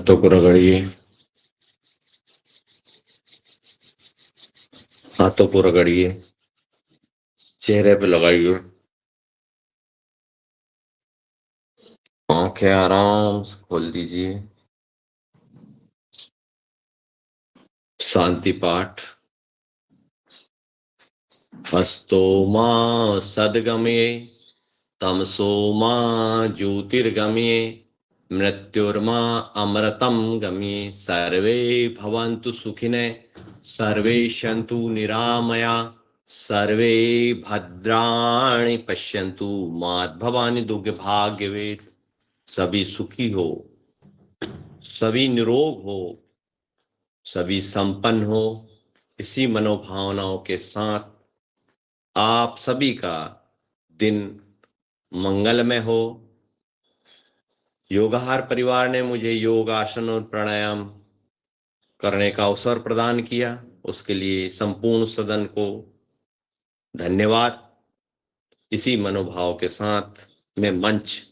हाथों को रगड़िए, हाथों को रगड़िए, चेहरे पे लगाइए, आंखें आराम से खोल दीजिए। शांति पाठ। अस्तो मा सद्गमये तमसो मा ज्योतिर्गमये मृत्युर्मा अमृतम गमये। सर्वे भवन्तु सुखिनः, सर्वे सन्तु निरामया, सर्वे भद्राणि पश्यन्तु मा भवानी दुर्गे भाग्यवे। सभी सुखी हो, सभी निरोग हो, सभी संपन्न हो। इसी मनोभावनाओं के साथ आप सभी का दिन मंगलमय हो। योगाहार परिवार ने मुझे योग, आसन और प्राणायाम करने का अवसर प्रदान किया, उसके लिए संपूर्ण सदन को धन्यवाद। इसी मनोभाव के साथ मैं मंच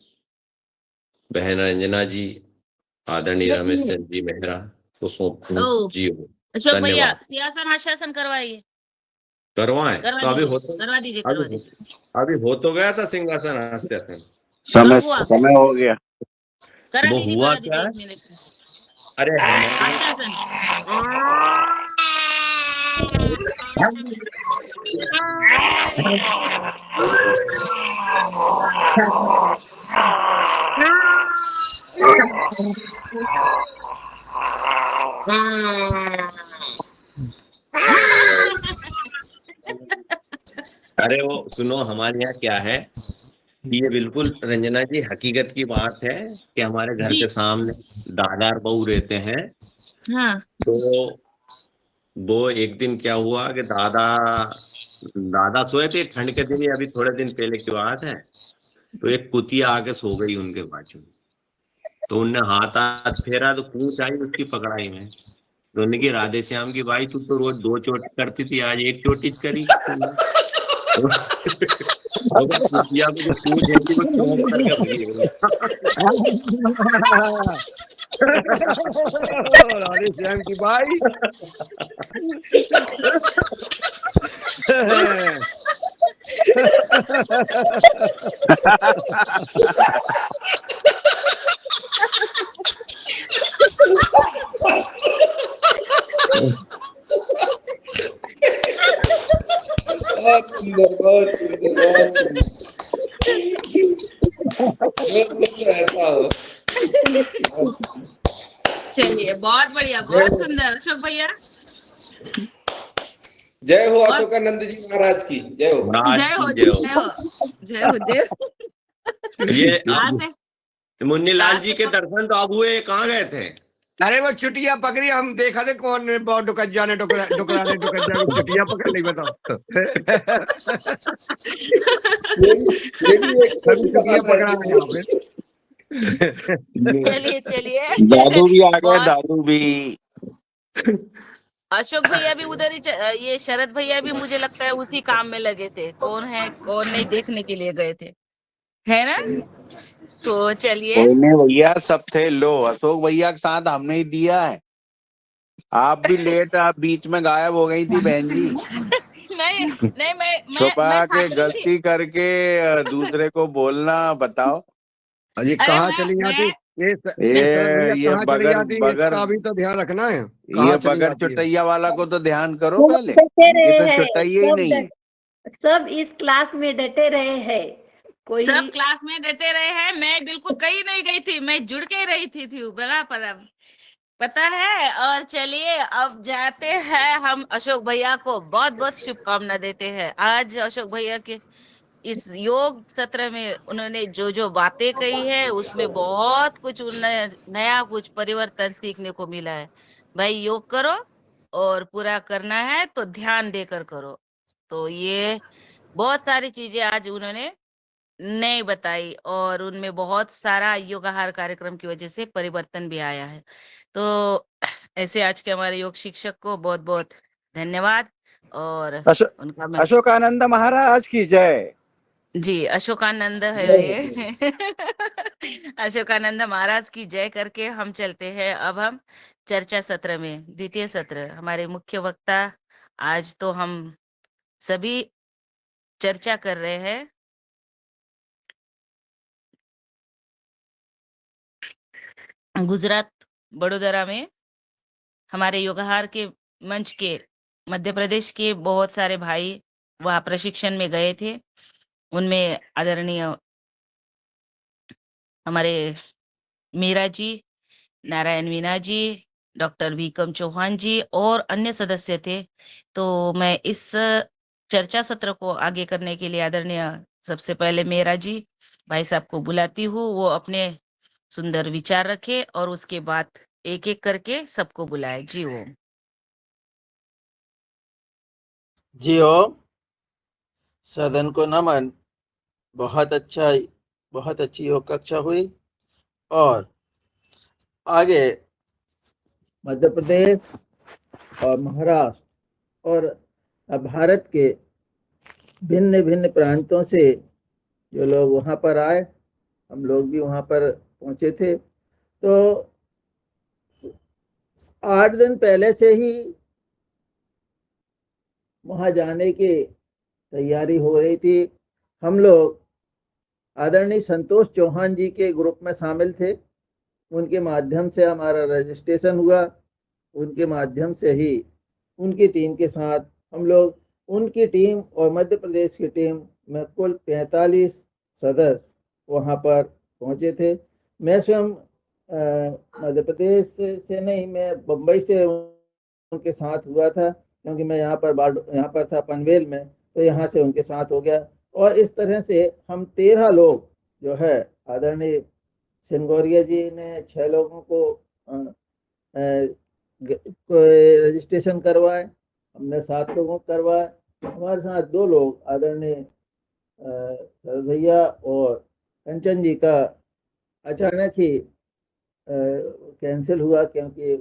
बहन रंजना जी, आदरणीय रमेश चंद्र जी मेहरा को सौंपूं। जी हो, अशोक भैया धन्यवाद। सिंहासन हास्यासन करवाइए, करवाएं करवा तो अभी दीजिए, हो, करवा दीजिए, करवा दीजिए। अभी हो तो गया था सिंहासन हास्यासन। समय हो गया। करा वो दीजिए, हुआ करा क्या? दीजिए, 1 मिनट में। अरे हमारे हास्यासन। अरे वो सुनो, हमारे यहाँ क्या है, ये बिल्कुल रंजना जी हकीकत की बात है कि हमारे घर जी। के सामने दादा और बहू रहते हैं। हाँ। तो वो एक दिन क्या हुआ कि दादा सोए थे, ठंड के दिन, अभी थोड़े दिन पहले की बात है। तो एक कुतिया आके सो गई उनके बाजू में। तो उनने हाथ फेरा तो कूच आई उसकी पकड़ाई में। तो उन्होंने कहा, राधे श्याम की भाई, तू तो रोज 2 चोट करती थी, आज 1 चोटिच करी तूने। तो कुतिया को जो पूछ है कि वो चौंक करके भगी है। राधे श्याम की भाई। बहुत सुंदर, बहुत सुंदर, बहुत सुंदर। ऐसा हो। चलिए, बहुत बढ़िया, बहुत सुंदर अशोक भैया। जय हो अशोकानंद जी महाराज की जय हो। जय हो, जय हो, जय हो, जय हो। ये कहाँ से? मुन्नी लाल जी के दर्शन तो अब हुए, कहाँ गए थे? अरे वो छुट्टियां पकड़ी, हम देखा थे कौन बहुत डुकज्जा ने डुकराने छुट्टियां पकड़ ली, बताओ। ये भी एक छुट्टियां पकड़ा है यहाँ पे। चलिए चलिए, दादू भी आ गए, बहुत- दादू भी। अशोक भैया भी उधर ही ये शरद भैया भी मुझे लगता है उसी काम में लगे थे, कौन है कौन नहीं देखने के लिए गए थे, है ना? तो चलिए, कोई नहीं भैया, सब थे। लो, अशोक भैया के साथ हमने ही दिया है। आप भी लेट, आप बीच में गायब हो गई थी बहन जी। नहीं नहीं, मैं छुपा के साथ में थी। गलती करके दूसरे को बोलना, बताओ। अजी अरे कहाँ चली जाती ये कहाँ चली जाती है, बगर इसका भी तो ध्यान रखना है। ये बगर चुटैया वाला को तो ध्यान करो पहले। ये तो चुटैया ही नहीं है। सब इस क्लास में डटे रहे हैं। कोई सब क्लास में डटे रहे हैं, मैं बिल्कुल कहीं नहीं गई थी, मैं जुड़ के रही थी बड़ा पर अब पता है। और चलिए अब जाते हैं, हम अशोक भैया को बहुत बहुत शुभकामना देते हैं। आज अशोक भैया के इस योग सत्र में उन्होंने जो जो बातें कही है उसमें बहुत कुछ नया कुछ परिवर्तन सीखने को मिला है। भाई योग करो और पूरा करना है तो ध्यान देकर करो। तो ये बहुत सारी चीजें आज उन्होंने नहीं बताई और उनमें बहुत सारा योगाहार कार्यक्रम की वजह से परिवर्तन भी आया है। तो ऐसे आज के हमारे योग शिक्षक को बहुत बहुत धन्यवाद और उनका मैं अशोकानंद महाराज की जय। जी, अशोकानंद है जय ये। हो। अशोकानंद महाराज की जय करके हम चलते हैं। अब हम चर्चा सत्र में, द्वितीय सत्र, हमारे मुख्य वक्ता आज तो हम सभी चर्चा कर रहे हैं गुजरात बड़ोदरा में हमारे योगहार के मंच के मध्य प्रदेश के बहुत सारे भाई वहाँ प्रशिक्षण में गए थे। उनमें आदरणीय हमारे मीरा जी, नारायण मीना जी, डॉक्टर वीकम चौहान जी और अन्य सदस्य थे। तो मैं इस चर्चा सत्र को आगे करने के लिए आदरणीय सबसे पहले मेरा जी भाई साहब को बुलाती हूँ। वो अपने सुंदर विचार रखे और उसके बाद एक एक करके सबको बुलाए। जी ओम। जी ओम। सदन को नमन। बहुत अच्छी योग कक्षा हुई और आगे मध्य प्रदेश और महाराष्ट्र और भारत के भिन्न भिन्न प्रांतों से जो लोग वहाँ पर आए, हम लोग भी वहाँ पर पहुँचे थे। तो 8 दिन पहले से ही वहाँ जाने की तैयारी हो रही थी। हम लोग आदरणीय संतोष चौहान जी के ग्रुप में शामिल थे। उनके माध्यम से हमारा रजिस्ट्रेशन हुआ। उनके माध्यम से ही उनकी टीम के साथ हम लोग, उनकी टीम और मध्य प्रदेश की टीम में कुल 45 सदस्य वहाँ पर पहुँचे थे। मैं स्वयं मध्य प्रदेश से नहीं, मैं बम्बई से उनके साथ हुआ था, क्योंकि मैं यहाँ पर था पनवेल में, तो यहाँ से उनके साथ हो गया। और इस तरह से हम 13 लोग जो है, आदरणीय सिंगोरिया जी ने 6 लोगों को रजिस्ट्रेशन करवाए, हमने 7 लोगों को करवाए। हमारे साथ 2 लोग आदरणीय शरद भैया और कंचन जी का अचानक ही कैंसिल हुआ, क्योंकि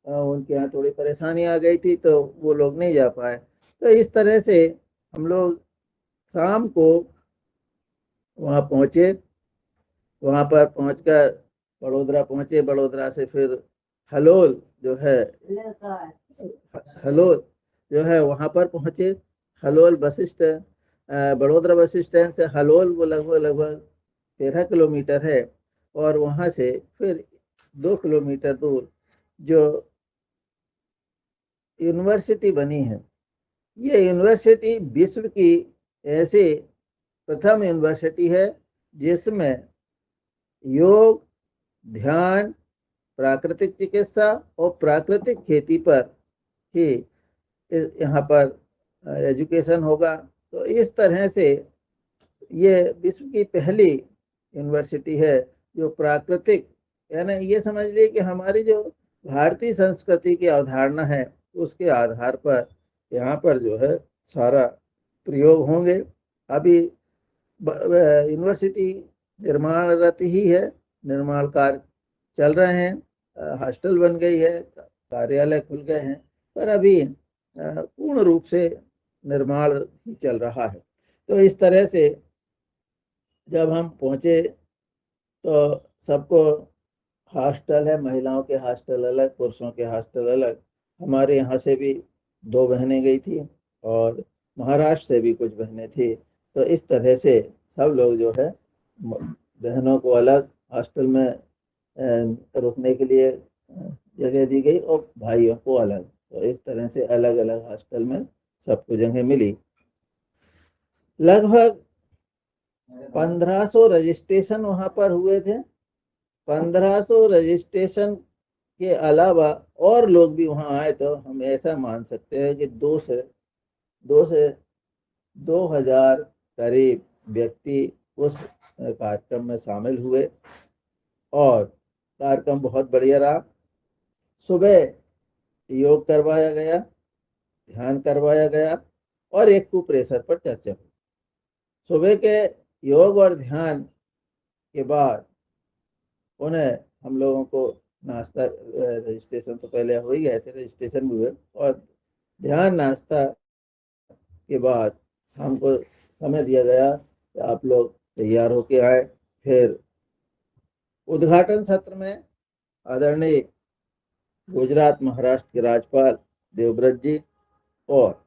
उनके यहाँ थोड़ी परेशानी आ गई थी, तो वो लोग नहीं जा पाए। तो इस तरह से हम लोग शाम को वहाँ पहुँचे। वहाँ पर पहुँचकर बड़ोदरा पहुँचे। बड़ोदरा से फिर हलोल जो है वहाँ पर पहुँचे। Halol bus stand, Vadodara bus stand से हलोल वो लगभग 13 किलोमीटर है। और वहाँ से फिर 2 किलोमीटर दूर जो यूनिवर्सिटी बनी है, ये यूनिवर्सिटी विश्व की ऐसी प्रथम यूनिवर्सिटी है जिसमें योग, ध्यान, प्राकृतिक चिकित्सा और प्राकृतिक खेती पर ही यहाँ पर एजुकेशन होगा। तो इस तरह से ये विश्व की पहली यूनिवर्सिटी है जो प्राकृतिक, यानी ये समझ लीजिए कि हमारी जो भारतीय संस्कृति की अवधारणा है उसके आधार पर यहाँ पर जो है सारा प्रयोग होंगे। अभी यूनिवर्सिटी निर्माणरत ही है, निर्माण कार्य चल रहे हैं। हॉस्टल बन गई है, कार्यालय खुल गए हैं, पर अभी पूर्ण रूप से निर्माण ही चल रहा है। तो इस तरह से जब हम पहुँचे तो सबको हॉस्टल है, महिलाओं के हॉस्टल अलग, पुरुषों के हॉस्टल अलग। हमारे यहाँ से भी 2 बहनें गई थी और महाराष्ट्र से भी कुछ बहनें थी। तो इस तरह से सब लोग जो है, बहनों को अलग हॉस्टल में रुकने के लिए जगह दी गई और भाइयों को अलग। तो इस तरह से अलग अलग हॉस्टल में सबको जगह मिली। लगभग 1500 रजिस्ट्रेशन वहाँ पर हुए थे। 1500 रजिस्ट्रेशन के अलावा और लोग भी वहाँ आए, तो हम ऐसा मान सकते हैं कि 2 से 2000 करीब व्यक्ति उस कार्यक्रम में शामिल हुए और कार्यक्रम बहुत बढ़िया रहा। सुबह योग करवाया गया, ध्यान करवाया गया और एक कुप्रेशर पर चर्चा हुई। सुबह के योग और ध्यान के बाद उन्हें हम लोगों को नाश्ता, रजिस्ट्रेशन तो पहले हो ही गए थे, रजिस्ट्रेशन भी हुए, और ध्यान नाश्ता के बाद हमको समय दिया गया आप लोग तैयार होके आए। फिर उद्घाटन सत्र में आदरणीय गुजरात महाराष्ट्र के राज्यपाल देवव्रत जी और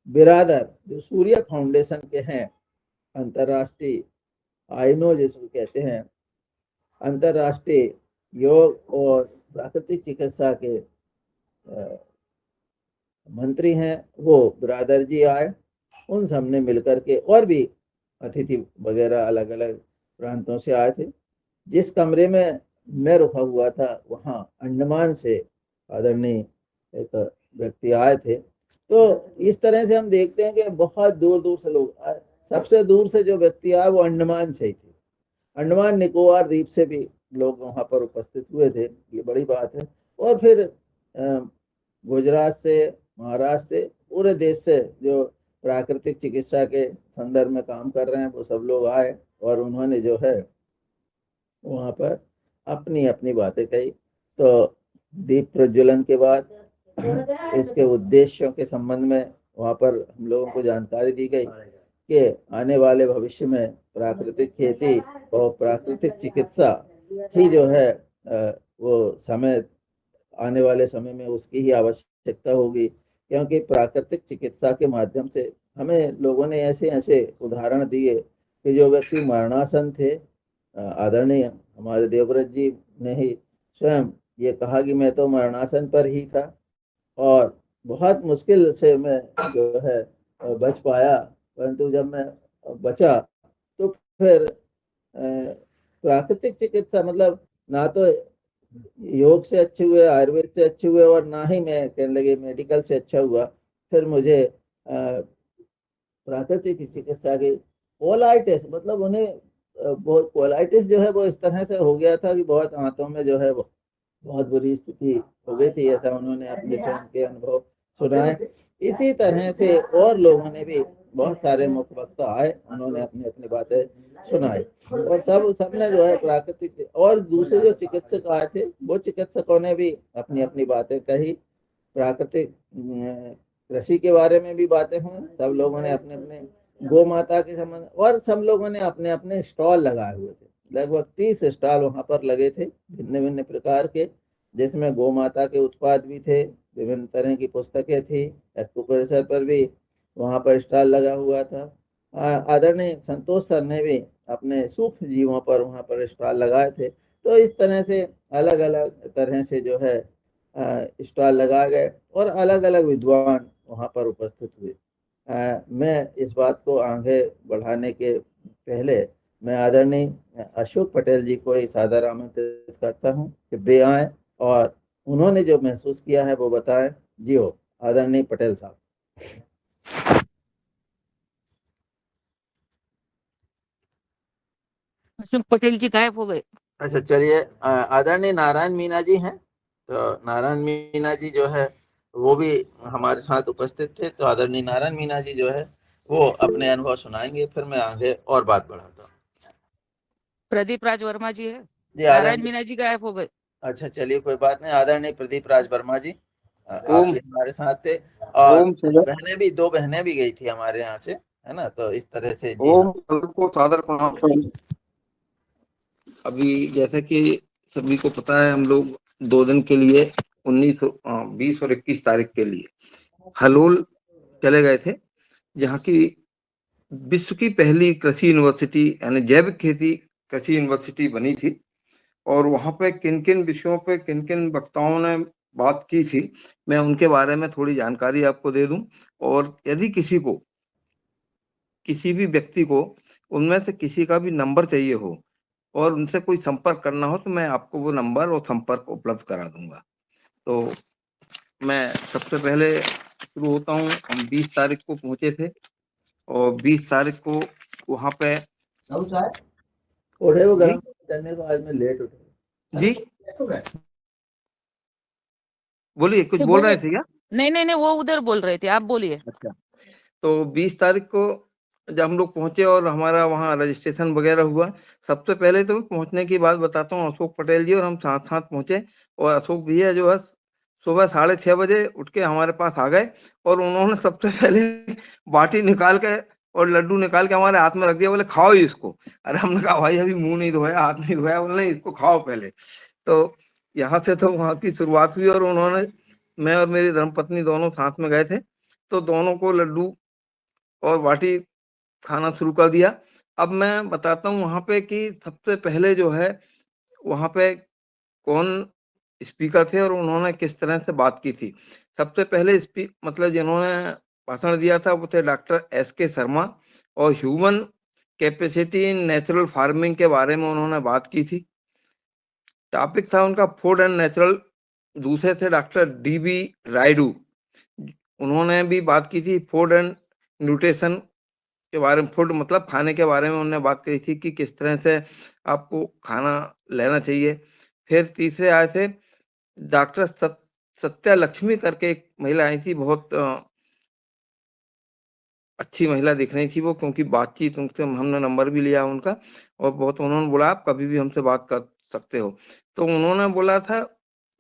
बिरादर जो सूर्य फाउंडेशन के हैं, अंतर्राष्ट्रीय आइनो जिसको कहते हैं, अंतर्राष्ट्रीय योग और प्राकृतिक चिकित्सा के मंत्री हैं, वो बिरादर जी आए। उन सब ने मिलकर के, और भी अतिथि वगैरह अलग अलग प्रांतों से आए थे। जिस कमरे में मैं रुका हुआ था वहाँ अंडमान से आदरणीय एक व्यक्ति आए थे। तो इस तरह से हम देखते हैं कि बहुत दूर दूर से लोग आए। सबसे दूर से जो व्यक्ति आए वो अंडमान से ही थे। अंडमान निकोबार द्वीप से भी लोग वहाँ पर उपस्थित हुए थे, ये बड़ी बात है। और फिर गुजरात से, महाराष्ट्र से, पूरे देश से जो प्राकृतिक चिकित्सा के संदर्भ में काम कर रहे हैं वो सब लोग आए और उन्होंने जो है वहाँ पर अपनी अपनी बातें कही। तो दीप प्रज्वलन के बाद इसके उद्देश्यों के संबंध में वहाँ पर हम लोगों को जानकारी दी गई कि आने वाले भविष्य में प्राकृतिक खेती और प्राकृतिक चिकित्सा ही जो है वो समय, आने वाले समय में उसकी ही आवश्यकता होगी। क्योंकि प्राकृतिक चिकित्सा के माध्यम से हमें लोगों ने ऐसे ऐसे उदाहरण दिए कि जो व्यक्ति मरणासन थे, आदरणीय हमारे देवव्रत जी ने ही स्वयं ये कहा कि मैं तो मरणासन पर ही था और बहुत मुश्किल से मैं जो है बच पाया, परंतु जब मैं बचा तो फिर प्राकृतिक चिकित्सा मतलब ना तो योग से अच्छे हुए, आयुर्वेद से अच्छे हुए, और ना ही मैं कहने लगे मेडिकल से अच्छा हुआ। फिर मुझे प्राकृतिक चिकित्सा की कोलाइटिस, मतलब उन्हें बहुत कोलाइटिस जो है वो इस तरह से हो गया था कि बहुत हाथों में जो है वो बहुत बुरी स्थिति हो गई थी, ऐसा उन्होंने अपने स्वयं के अनुभव सुनाए। इसी तरह से और लोगों ने भी, बहुत सारे मुख्य वक्ता आए, उन्होंने अपनी अपनी बातें सुनाई और सबने जो है प्राकृतिक, और दूसरे जो चिकित्सक आए थे वो चिकित्सकों ने भी अपनी अपनी बातें कही। प्राकृतिक कृषि के बारे में भी बातें हुई। सब लोगों ने अपने अपने गौ माता के संबंध, और सब लोगों ने अपने अपने स्टॉल लगाए हुए थे। लगभग 30 स्टॉल वहाँ पर लगे थे भिन्न भिन्न प्रकार के, जिसमें गौ माता के उत्पाद भी थे, विभिन्न तरह की पुस्तकें थी। एक्वाकल्चर पर भी वहाँ पर स्टॉल लगा हुआ था। आदरणीय संतोष सर ने भी अपने सूक्ष्म जीवों पर वहाँ पर स्टॉल लगाए थे। तो इस तरह से अलग अलग तरह से जो है स्टॉल लगाए गए और अलग अलग विद्वान वहाँ पर उपस्थित हुए। मैं इस बात को आगे बढ़ाने के पहले मैं आदरणीय अशोक पटेल जी को ही सादर आमंत्रित करता हूँ कि वे आए और उन्होंने जो महसूस किया है वो बताएं। जी हो, आदरणीय पटेल साहब। अशोक पटेल जी गायब हो गए। अच्छा चलिए, आदरणीय नारायण मीना जी हैं, तो नारायण मीना जी जो है वो भी हमारे साथ उपस्थित थे। तो आदरणीय नारायण मीना जी जो है वो अपने अनुभव सुनाएंगे, फिर मैं आगे और बात बढ़ाता हूँ। प्रदीप राज वर्मा जी है, जी नारायण मीना जी गायब हो गए। अच्छा चलिए कोई बात नहीं। आदरणीय प्रदीप राज वर्मा जी आप भी हमारे साथ थे, और बहनें भी, 2 बहनें भी गई थी हमारे यहाँ से, है ना। तो इस तरह से जी ओम को सादर प्रणाम। अभी जैसे कि सभी को पता है, हम लोग 2 दिन के लिए 20 और 21 तारीख के लिए हलोल चले गए थे, जहाँ की विश्व की पहली कृषि यूनिवर्सिटी यानी जैविक खेती कृषि यूनिवर्सिटी बनी थी। और वहाँ पे किन किन विषयों पे किन किन वक्ताओं ने बात की थी, मैं उनके बारे में थोड़ी जानकारी आपको दे दूं। और यदि किसी भी व्यक्ति को उनमें से किसी का भी नंबर चाहिए हो और उनसे कोई संपर्क करना हो, तो मैं आपको वो नंबर और संपर्क उपलब्ध करा दूंगा। तो मैं सबसे पहले शुरू होता हूँ। हम 20 तारीख को पहुंचे थे और 20 तारीख को वहाँ पे उठे वो गरम करने को, आज मैं लेट उठा जी बोलिए, कुछ बोल रहे थे क्या? नहीं, वो उधर बोल रहे थे, आप बोलिए। अच्छा, तो 20 तारीख को जब हम लोग पहुंचे और हमारा वहाँ रजिस्ट्रेशन वगैरह हुआ, सबसे पहले तो मैं पहुंचने की बात बताता हूँ। अशोक पटेल जी और हम साथ साथ पहुंचे, और अशोक भैया जो है सुबह 6:30 बजे उठ के हमारे पास आ गए और उन्होंने सबसे पहले बाटी निकाल के और लड्डू निकाल के हमारे हाथ में रख दिया, बोले खाओ ही इसको। अरे हमने कहा भाई अभी मुंह नहीं धोया, हाथ नहीं धोया। बोले नहीं, इसको खाओ पहले। तो यहाँ से तो वहाँ की शुरुआत हुई, और उन्होंने, मैं और मेरी धर्मपत्नी दोनों साथ में गए थे, तो दोनों को लड्डू और बाटी खाना शुरू कर दिया। अब मैं बताता हूँ वहाँ पे कि सबसे पहले जो है वहाँ पे कौन स्पीकर थे और उन्होंने किस तरह से बात की थी। सबसे पहले मतलब जिन्होंने भाषण दिया था वो थे डॉक्टर एस.के. शर्मा, और human capacity in natural farming के बारे में उन्होंने बात की थी। टॉपिक था उनका फूड एंड नेचुरल। दूसरे थे डॉक्टर डी.बी. रायडू, उन्होंने भी बात की थी फूड एंड न्यूट्रिशन के बारे में। फूड मतलब खाने के बारे में उन्होंने बात करी थी कि किस तरह से आपको खाना लेना चाहिए। फिर तीसरे आए थे डॉक्टर सत्या लक्ष्मी करके एक महिला आई थी, बहुत अच्छी महिला दिख रही थी वो, क्योंकि बातचीत उनसे हमने नंबर भी लिया उनका, और बहुत उन्होंने बोला आप कभी भी हमसे बात कर सकते हो। तो उन्होंने बोला था,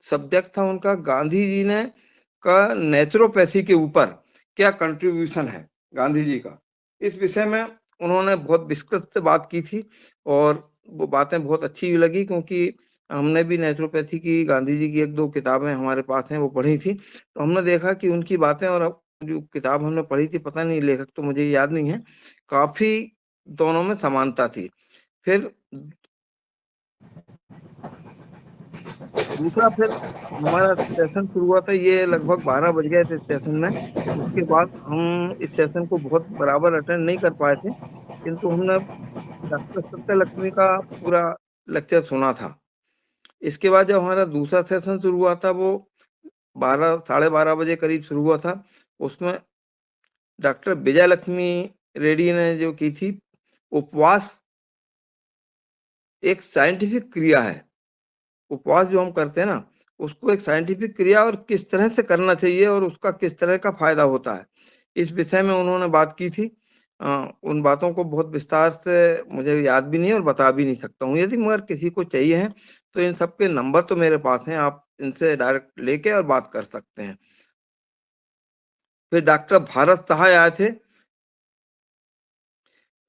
सब्जेक्ट था उनका गांधी जी ने का नेचुरोपैथी के ऊपर क्या कंट्रीब्यूशन है गांधी जी का। इस विषय में उन्होंने बहुत विस्तृत से बात की थी, और वो बातें बहुत अच्छी भी लगी, क्योंकि हमने भी नेचुरोपैथी की गांधी जी की 1-2 किताबें हमारे पास हैं, वो पढ़ी थी। तो हमने देखा कि उनकी बातें और जो किताब हमने पढ़ी थी, पता नहीं लेखक तो मुझे याद नहीं है, काफी दोनों में समानता थी। फिर दूसरा, फिर हमारा सेशन शुरू हुआ था, ये लगभग 12 बज गए थे सेशन में। उसके बाद हम इस सेशन को बहुत बराबर अटेंड नहीं कर पाए थे, किंतु हमने डॉक्टर सत्य लक्ष्मी का पूरा लेक्चर सुना था। इसके बाद जब हमारा दूसरा सेशन शुरू हुआ था, वो 12 साढ़े 12 बजे करीब शुरू हुआ था। उसमें डॉक्टर विजय लक्ष्मी रेड्डी ने जो की थी, उपवास एक साइंटिफिक क्रिया है। उपवास जो हम करते हैं ना, उसको एक साइंटिफिक क्रिया और किस तरह से करना चाहिए और उसका किस तरह का फायदा होता है, इस विषय में उन्होंने बात की थी। उन बातों को बहुत विस्तार से मुझे याद भी नहीं है और बता भी नहीं सकता हूँ। यदि मगर किसी को चाहिए है तो इन सबके नंबर तो मेरे पास हैं, आप इनसे डायरेक्ट लेके और बात कर सकते हैं। फिर डॉक्टर भारत सहाय आए थे,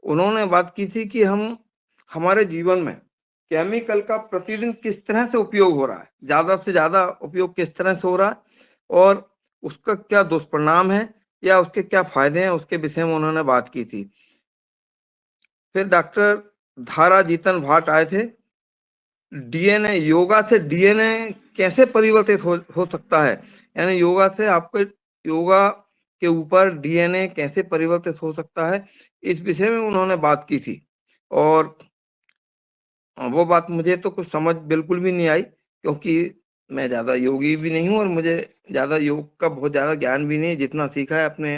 उन्होंने बात की थी कि हम हमारे जीवन में केमिकल का प्रतिदिन किस तरह से उपयोग हो रहा है, ज्यादा से ज्यादा उपयोग किस तरह से हो रहा है, और उसका क्या दुष्परिणाम है या उसके क्या फायदे हैं, उसके विषय में उन्होंने बात की थी। फिर डॉक्टर धारा जीतन भाट आए थे, डीएनए, योगा से डीएनए कैसे परिवर्तित हो सकता है, यानी योगा से आपके योगा के ऊपर डीएनए कैसे परिवर्तित हो सकता है, इस विषय में उन्होंने बात की थी। और वो बात मुझे तो कुछ समझ बिल्कुल भी नहीं आई, क्योंकि मैं ज्यादा योगी भी नहीं हूँ और मुझे ज्यादा योग का बहुत ज्यादा ज्ञान भी नहीं, जितना सीखा है अपने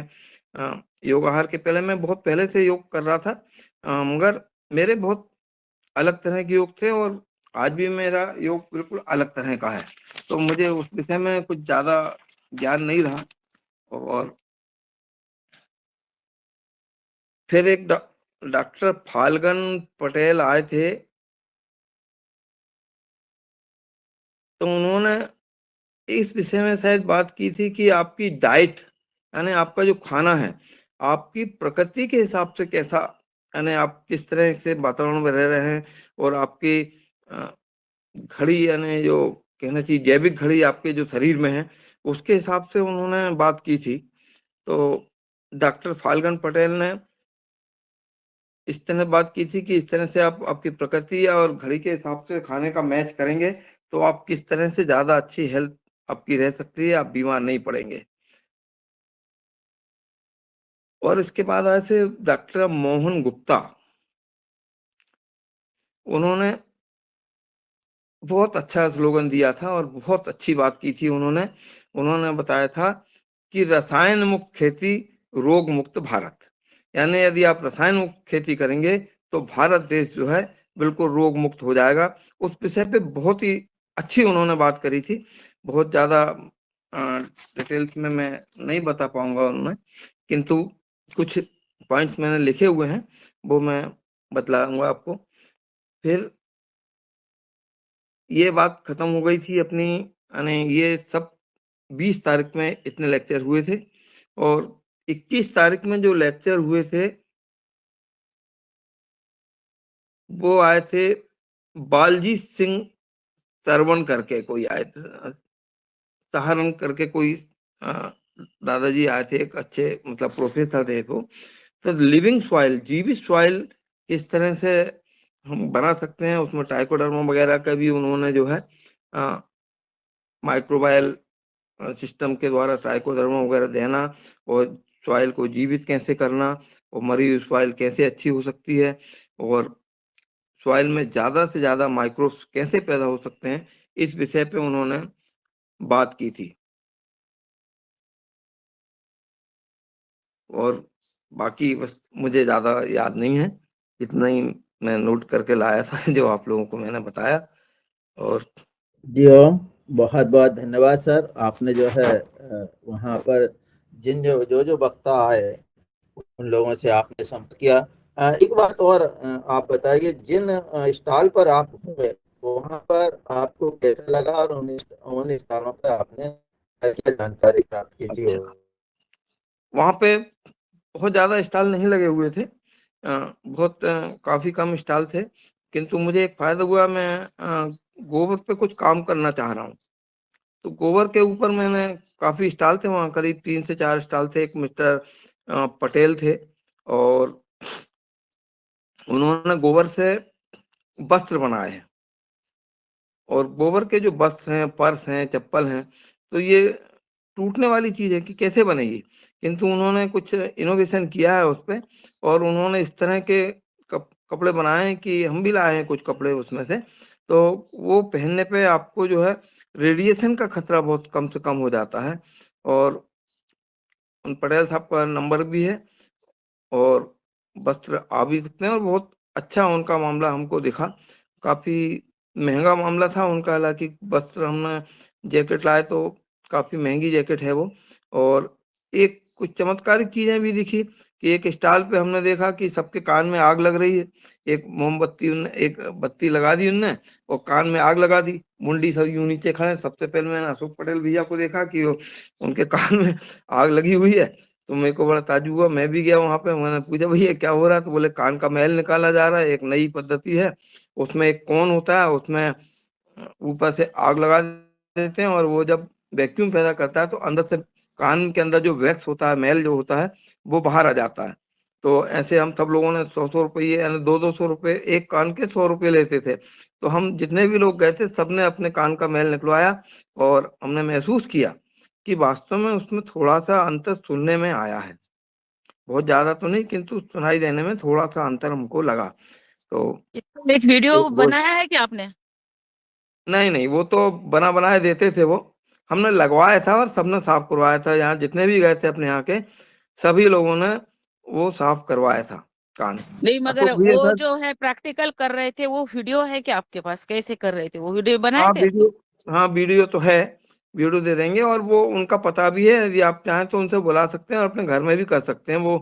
योगाहार के पहले, मैं बहुत पहले से योग कर रहा था, मगर मेरे बहुत अलग तरह के योग थे, और आज भी मेरा योग बिल्कुल अलग तरह का है, तो मुझे उस विषय में कुछ ज्यादा ज्ञान नहीं रहा। और फिर एक डॉक्टर फाल्गन पटेल आए थे, तो उन्होंने इस विषय में शायद बात की थी कि आपकी डाइट, यानी आपका जो खाना है, आपकी प्रकृति के हिसाब से कैसा, यानी आप किस तरह से वातावरण में रह रहे हैं, और आपकी घड़ी, यानी जो कहना चाहिए जैविक घड़ी आपके जो शरीर में है, उसके हिसाब से उन्होंने बात की थी। तो डॉक्टर फाल्गन पटेल ने इस तरह बात की थी कि इस तरह से आप आपकी प्रकृति और घड़ी के हिसाब से खाने का मैच करेंगे तो आप किस तरह से ज्यादा अच्छी हेल्थ आपकी रह सकती है, आप बीमार नहीं पड़ेंगे। और इसके बाद आए थे डॉक्टर मोहन गुप्ता, उन्होंने बहुत अच्छा स्लोगन दिया था और बहुत अच्छी बात की थी। उन्होंने उन्होंने बताया था कि रसायन मुक्त खेती, रोग मुक्त भारत, यानी यदि आप रसायन मुक्त खेती करेंगे तो भारत देश जो है बिल्कुल रोग मुक्त हो जाएगा। उस विषय पे बहुत ही अच्छी उन्होंने बात करी थी। बहुत ज्यादा डिटेल्स में मैं नहीं बता पाऊंगा उन्होंने, किंतु कुछ पॉइंट्स मैंने लिखे हुए हैं, वो मैं बतलाऊंगा आपको। फिर ये बात खत्म हो गई थी अपनी, यानी ये सब 20 तारीख में इतने लेक्चर हुए थे, और 21 तारीख में जो लेक्चर हुए थे वो आए थे, बालजीत सिंह सरवण करके कोई आए थे, सहारण करके कोई अ, दादाजी आए थे, एक अच्छे मतलब प्रोफेसर थे वो। तो लिविंग सॉइल, जीवित सॉइल किस तरह से हम बना सकते हैं, उसमें ट्राइकोडर्मा वगैरह का भी उन्होंने जो है माइक्रोबायल सिस्टम के द्वारा ट्राइकोडर्मा वगैरह देना, और सॉइल को जीवित कैसे करना, और मरी हुई सॉइल कैसे अच्छी हो सकती है, और सॉइल में ज्यादा से ज्यादा माइक्रोब्स कैसे पैदा हो सकते हैं, इस विषय पे उन्होंने बात की थी। और बाकी बस मुझे ज्यादा याद नहीं है, इतना ही मैं नोट करके लाया था जो आप लोगों को मैंने बताया। और जी ओम, बहुत बहुत धन्यवाद सर। आपने जो है वहाँ पर जिन जो वक्ता आए उन लोगों से आपने संपर्क किया। एक बात और आप बताइए, जिन स्टॉल पर आप हुए वहाँ पर आपको कैसा लगा, और उन स्टॉलों पर आपने क्या जानकारी प्राप्त की थी? अच्छा, वहां पे बहुत ज्यादा स्टॉल नहीं लगे हुए थे, बहुत काफी कम स्टॉल थे, किंतु मुझे एक फायदा हुआ, मैं गोबर पे कुछ काम करना चाह रहा हूँ। तो गोबर के ऊपर मैंने काफी स्टॉल थे वहाँ, करीब 3 से 4 स्टॉल थे। एक मिस्टर पटेल थे, और उन्होंने गोबर से वस्त्र बनाए हैं, और गोबर के जो वस्त्र हैं, पर्स हैं, चप्पल हैं, तो ये टूटने वाली चीज है कि कैसे बनेगी, किंतु उन्होंने कुछ इनोवेशन किया है उस पे, और उन्होंने इस तरह के कपड़े बनाए हैं कि हम भी लाए हैं कुछ कपड़े उसमें से। तो वो पहनने पे आपको जो है रेडिएशन का खतरा बहुत कम से कम हो जाता है। और उन पटेल साहब का नंबर भी है, और वस्त्र आ भी सकते हैं, और बहुत अच्छा उनका मामला हमको दिखा। काफी महंगा मामला था उनका, हालांकि वस्त्र हमने जैकेट लाए तो काफी महंगी जैकेट है वो। और एक कुछ चमत्कारिक चीजें भी दिखी कि एक स्टॉल पे हमने देखा कि सबके कान में आग लग रही है। एक मोमबत्ती उनने, एक बत्ती लगा दी उनने, और कान में आग लगा दी, मुंडी सब यूं नीचे खड़े। सबसे पहले मैंने अशोक पटेल भैया को देखा कि उनके कान में आग लगी हुई है, तो मेरे को बड़ा ताज्जुब हुआ। मैं भी गया वहां पे, मैंने पूछा भैया क्या हो रहा है, तो बोले कान का मैल निकाला जा रहा है, एक नई पद्धति है, उसमें एक कौन होता है, उसमें ऊपर से आग लगा देते हैं, और वो जब वैक्यूम पैदा करता है तो अंदर से कान के अंदर जो वैक्स होता है, मैल जो होता है, वो बाहर आ जाता है। तो ऐसे हम सब लोगों ने 100-100 रुपये, यानी 200-200 रुपये, एक कान के 100 रुपये लेते थे। तो हम जितने भी लोग गए थे, सबने अपने कान का मैल निकलवाया, और हमने महसूस किया कि वास्तव में उसमें थोड़ा सा अंतर सुनने में आया है, बहुत ज्यादा तो नहीं, किंतु सुनाई देने में थोड़ा सा अंतर हमको लगा। तो एक वीडियो वो बनाया है क्या आपने? नहीं नहीं, वो तो बना बनाए देते थे वो, हमने लगवाया था और सबने साफ करवाया था। यहाँ जितने भी गए थे अपने यहाँ के, सभी लोगों ने वो साफ करवाया था कान। नहीं, मगर अशोक भैया वो सर, जो है प्रैक्टिकल कर रहे थे, वो वीडियो है क्या आपके पास? कैसे कर रहे थे वो वीडियो बनाए हाँ थे आपने? वीडियो, हाँ वीडियो तो है, वीडियो दे देंगे। और वो उनका पता भी है, यदि आप चाहें तो उनसे बुला सकते हैं, और अपने घर में भी कर सकते हैं वो।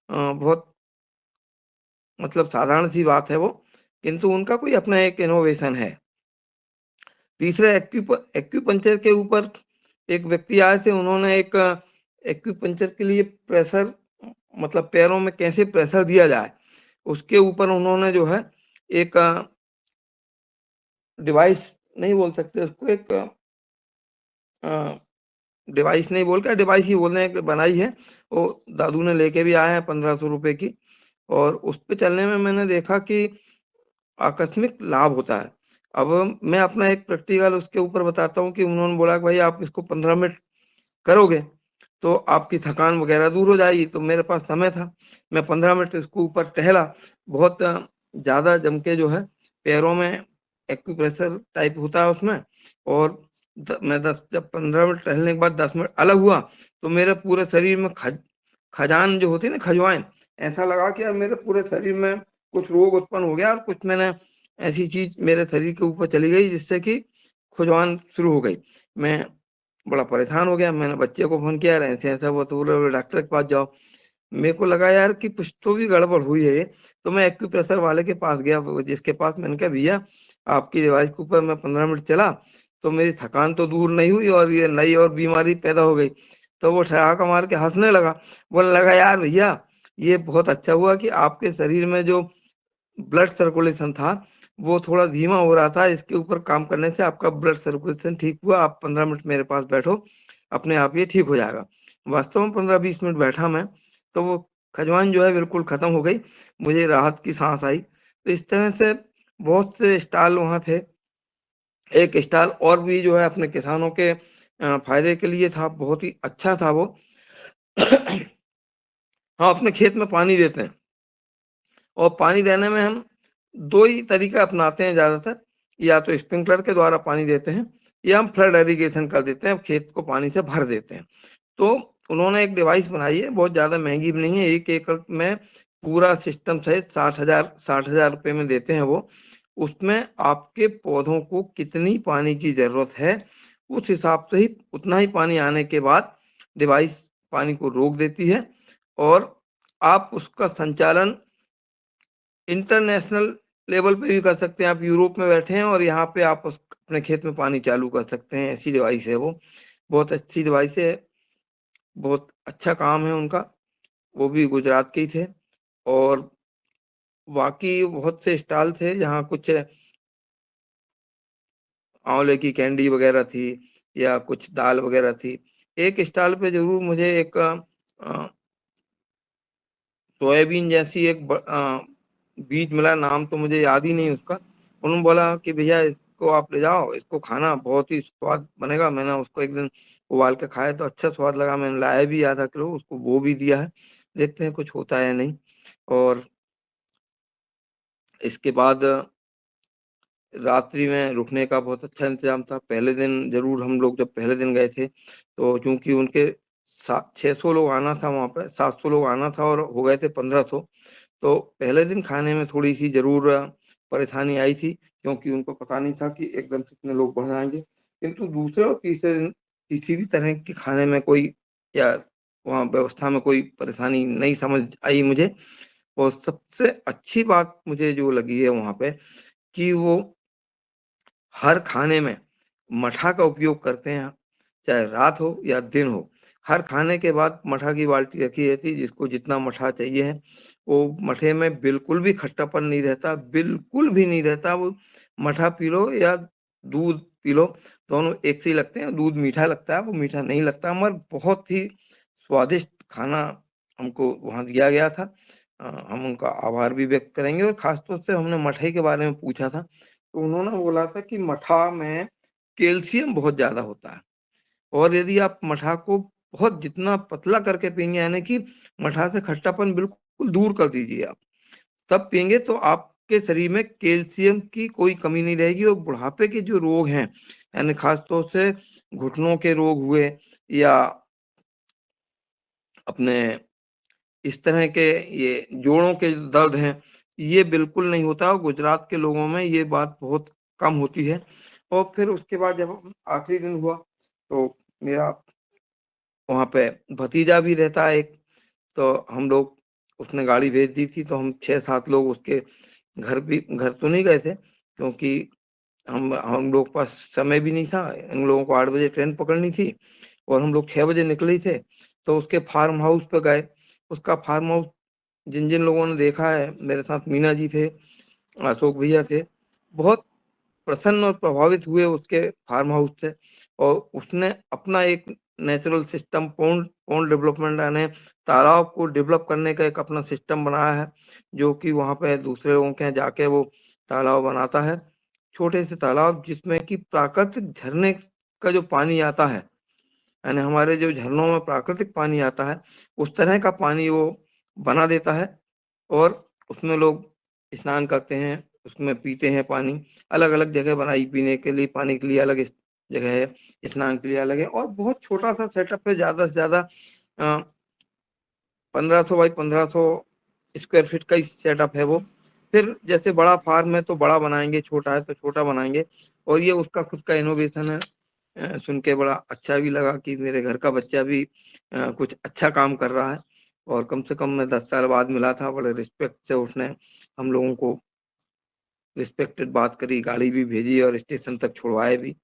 बहुत मतलब साधारण सी बात है वो, किंतु उनका कोई अपना एक इनोवेशन है। तीसरे एक्यूपंक्चर के ऊपर एक व्यक्ति आए थे, उन्होंने एक एक्यूपंक्चर के लिए प्रेशर, मतलब पैरों में कैसे प्रेशर दिया जाए, उसके ऊपर उन्होंने जो है एक डिवाइस, नहीं बोल सकते उसको, एक डिवाइस नहीं बोल कर, डिवाइस ही बोलने हैं, बनाई है। वो दादू ने लेके भी आए हैं 1500 रुपए की। और उस पे चलने में मैंने देखा कि आकस्मिक लाभ होता है। अब मैं अपना एक प्रैक्टिकल उसके ऊपर बताता हूँ कि उन्होंने बोला कि भाई आप इसको 15 मिनट करोगे तो आपकी थकान वगैरह दूर हो जाएगी। तो मेरे पास समय था, मैं 15 मिनट इसके ऊपर टहला, बहुत ज्यादा जम के जो है पैरों में एक्यूप्रेशर टाइप होता है उसमें। और मैं 10, जब 15 मिनट टहलने के बाद 10 मिनट अलग हुआ, तो मेरे पूरे शरीर में खजान जो होती है ना, खजवाएं, ऐसा लगा कि यार मेरे पूरे शरीर में कुछ रोग उत्पन्न हो गया, और कुछ मैंने ऐसी चीज मेरे शरीर के ऊपर चली गई जिससे कि खुजवान शुरू हो गई। मैं बड़ा परेशान हो गया, मैंने बच्चे को फोन किया, रहे थे ऐसा वो, तो बोले डॉक्टर के पास जाओ। मेरे को लगा यार कि कुछ तो भी गड़बड़ हुई है। तो मैं एक्यूप्रेशर वाले के पास गया, जिसके पास, मैंने कहा भैया आपकी डिवाइस के ऊपर मैं 15 मिनट चला, तो मेरी थकान तो दूर नहीं हुई, और ये नई और बीमारी पैदा हो गई। तो वो ठहाका मार के हंसने लगा, बोलने लगा यार भैया ये बहुत अच्छा हुआ कि आपके शरीर में जो ब्लड सर्कुलेशन था वो थोड़ा धीमा हो रहा था। इसके ऊपर काम करने से आपका ब्लड सर्कुलेशन ठीक हुआ। आप 15 मिनट मेरे पास बैठो, अपने आप ये ठीक हो जाएगा। वास्तव में 15-20 मिनट बैठा मैं, तो वो खजवान जो है बिल्कुल खत्म हो गई, मुझे राहत की सांस आई। तो इस तरह से बहुत से स्टॉल वहाँ थे। एक स्टॉल और भी जो है अपने किसानों के फायदे के लिए था, बहुत ही अच्छा था वो। हम अपने खेत में पानी देते हैं और पानी देने में हम 2 ही तरीका अपनाते हैं ज़्यादातर, या तो स्प्रिंकलर के द्वारा पानी देते हैं या हम फ्लड इरिगेशन कर देते हैं, खेत को पानी से भर देते हैं। तो उन्होंने एक डिवाइस बनाई है, बहुत ज़्यादा महंगी भी नहीं है, 1 एकड़ में पूरा सिस्टम सहित 60,000 रुपए में देते हैं वो। उसमें आपके पौधों को कितनी पानी की ज़रूरत है, उस हिसाब से ही उतना ही पानी आने के बाद डिवाइस पानी को रोक देती है और आप उसका संचालन इंटरनेशनल लेवल पे भी कर सकते हैं। आप यूरोप में बैठे हैं और यहाँ पे आप अपने खेत में पानी चालू कर सकते हैं, ऐसी डिवाइस है वो। बहुत अच्छी डिवाइस है, बहुत अच्छा काम है उनका। वो भी गुजरात के ही थे और बाकी बहुत से स्टॉल थे जहाँ कुछ आंवले की कैंडी वगैरह थी या कुछ दाल वगैरह थी। एक स्टॉल पे जरूर मुझे एक सोयाबीन जैसी एक बीज मिला, नाम तो मुझे याद ही नहीं उसका। उन्होंने बोला कि भैया इसको आप ले जाओ, इसको खाना बहुत ही स्वाद बनेगा। मैंने उसको एक दिन उबाल के खाया तो अच्छा स्वाद लगा, मैंने लाया भी आधा किलो, उसको वो भी दिया है, देखते हैं कुछ होता है नहीं। और इसके बाद रात्रि में रुकने का बहुत अच्छा इंतजाम था। पहले दिन जरूर हम लोग जब पहले दिन गए थे तो चूंकि उनके 600 लोग आना था वहां पे, 700 लोग आना था और हो गए थे 1500, तो पहले दिन खाने में थोड़ी सी जरूर परेशानी आई थी क्योंकि उनको पता नहीं था कि एकदम से इतने लोग बढ़ जाएंगे। किंतु दूसरे और तीसरे दिन किसी भी तरह के खाने में कोई या वहाँ व्यवस्था में कोई परेशानी नहीं समझ आई मुझे। और सबसे अच्छी बात मुझे जो लगी है वहां पे कि वो हर खाने में मठा का उपयोग करते हैं, चाहे रात हो या दिन हो। हर खाने के बाद मठा की बाल्टी रखी रहती है, जिसको जितना मठा चाहिए है। वो मठे में बिल्कुल भी खट्टापन नहीं रहता, बिल्कुल भी नहीं रहता। वो मठा पी लो या दूध पी लो, दोनों एक से ही लगते हैं। दूध मीठा लगता है, वो मीठा नहीं लगता, मगर बहुत ही स्वादिष्ट खाना हमको वहाँ दिया गया था। हम उनका आभार भी व्यक्त करेंगे। और खासतौर से हमने मठे के बारे में पूछा था तो उन्होंने बोला था कि मठा में कैल्शियम बहुत ज्यादा होता है और यदि आप मठा को बहुत जितना पतला करके पिएंगे, यानी कि मठा से खट्टापन बिल्कुल दूर कर दीजिए आप, तब पिएंगे तो आपके शरीर में कैल्शियम की कोई कमी नहीं रहेगी। और बुढ़ापे के जो रोग हैं, यानी खासतौर से घुटनों के रोग हुए या अपने इस तरह के ये जोड़ों के दर्द हैं, ये बिल्कुल नहीं होता। और गुजरात के लोगों में ये बात बहुत कम होती है। और फिर उसके बाद जब आखिरी दिन हुआ तो मेरा वहाँ पे भतीजा भी रहता है एक, तो हम लोग उसने गाड़ी भेज दी थी तो हम 6-7 लोग उसके घर तो नहीं गए थे क्योंकि हम लोग के पास समय भी नहीं था। इन लोगों को 8 बजे ट्रेन पकड़नी थी और हम लोग 6 बजे निकले थे। तो उसके फार्म हाउस पे गए। उसका फार्म हाउस जिन जिन लोगों ने देखा है, मेरे साथ मीना जी थे, अशोक भैया थे, बहुत प्रसन्न और प्रभावित हुए उसके फार्म हाउस से। और उसने अपना एक natural system pound pound development यानी तालाब को डेवलप करने का एक अपना सिस्टम बनाया है, जो कि वहां पे दूसरे लोगों के यहाँ जाके वो तालाब बनाता है। छोटे से तालाब जिसमें कि प्राकृतिक झरने का जो पानी आता है, यानी हमारे जो झरनों में प्राकृतिक पानी आता है, उस तरह का पानी वो बना देता है। और उसमें लोग स्नान करते हैं, उसमें पीते हैं पानी। अलग अलग जगह बनाई, पीने के लिए पानी के लिए अलग जगह है, स्नान के लिए अलग है। और बहुत छोटा सा सेटअप है, ज्यादा से ज्यादा 1500 बाई 1500 स्क्वायर फीट का ही सेटअप है वो। फिर जैसे बड़ा फार्म है तो बड़ा बनाएंगे, छोटा है तो छोटा बनाएंगे। और ये उसका खुद का इनोवेशन है। सुन के बड़ा अच्छा भी लगा कि मेरे घर का बच्चा भी कुछ अच्छा काम कर रहा है। और कम से कम मैं 10 साल बाद मिला था, बड़े रिस्पेक्ट से उसने हम लोगों को रिस्पेक्टेड बात करी, गाड़ी भी भेजी और स्टेशन तक छुड़वाए भी।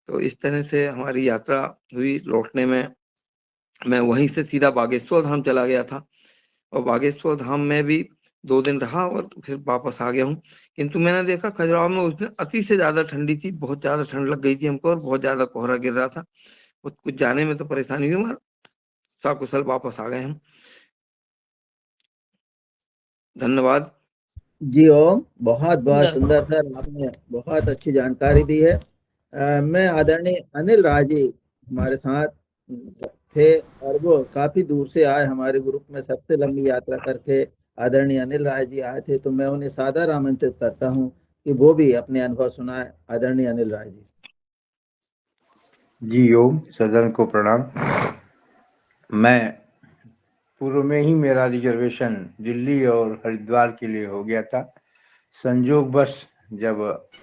तो इस तरह से हमारी यात्रा हुई। लौटने में मैं वहीं से सीधा बागेश्वर धाम चला गया था और बागेश्वर धाम में भी 2 दिन रहा और फिर वापस आ गया हूँ। किंतु मैंने देखा खजुराहो में उस दिन अति से ज्यादा ठंडी थी, बहुत ज्यादा ठंड लग गई थी हमको और बहुत ज्यादा कोहरा गिर रहा था। कुछ जाने में तो परेशानी हुई, मगर सकुशल वापस आ गए हम। धन्यवाद। जी ओम, बहुत बहुत सुंदर। सुंदर सर, आपने बहुत अच्छी जानकारी दी है। मैं आदरणीय अनिल राय जी हमारे साथ थे और वो काफी दूर से आए हमारे ग्रुप में, सबसे लंबी यात्रा करके आदरणीय अनिल राय जी आए थे, तो मैं उन्हें सादर आमंत्रित करता हूं कि वो भी अपने अनुभव सुनाए। आदरणीय अनिल राय जी। जी ओम, सदन को प्रणाम। मैं पूर्व में ही मेरा रिजर्वेशन दिल्ली और हरिद्वार के लिए हो गया था। संयोगवश जब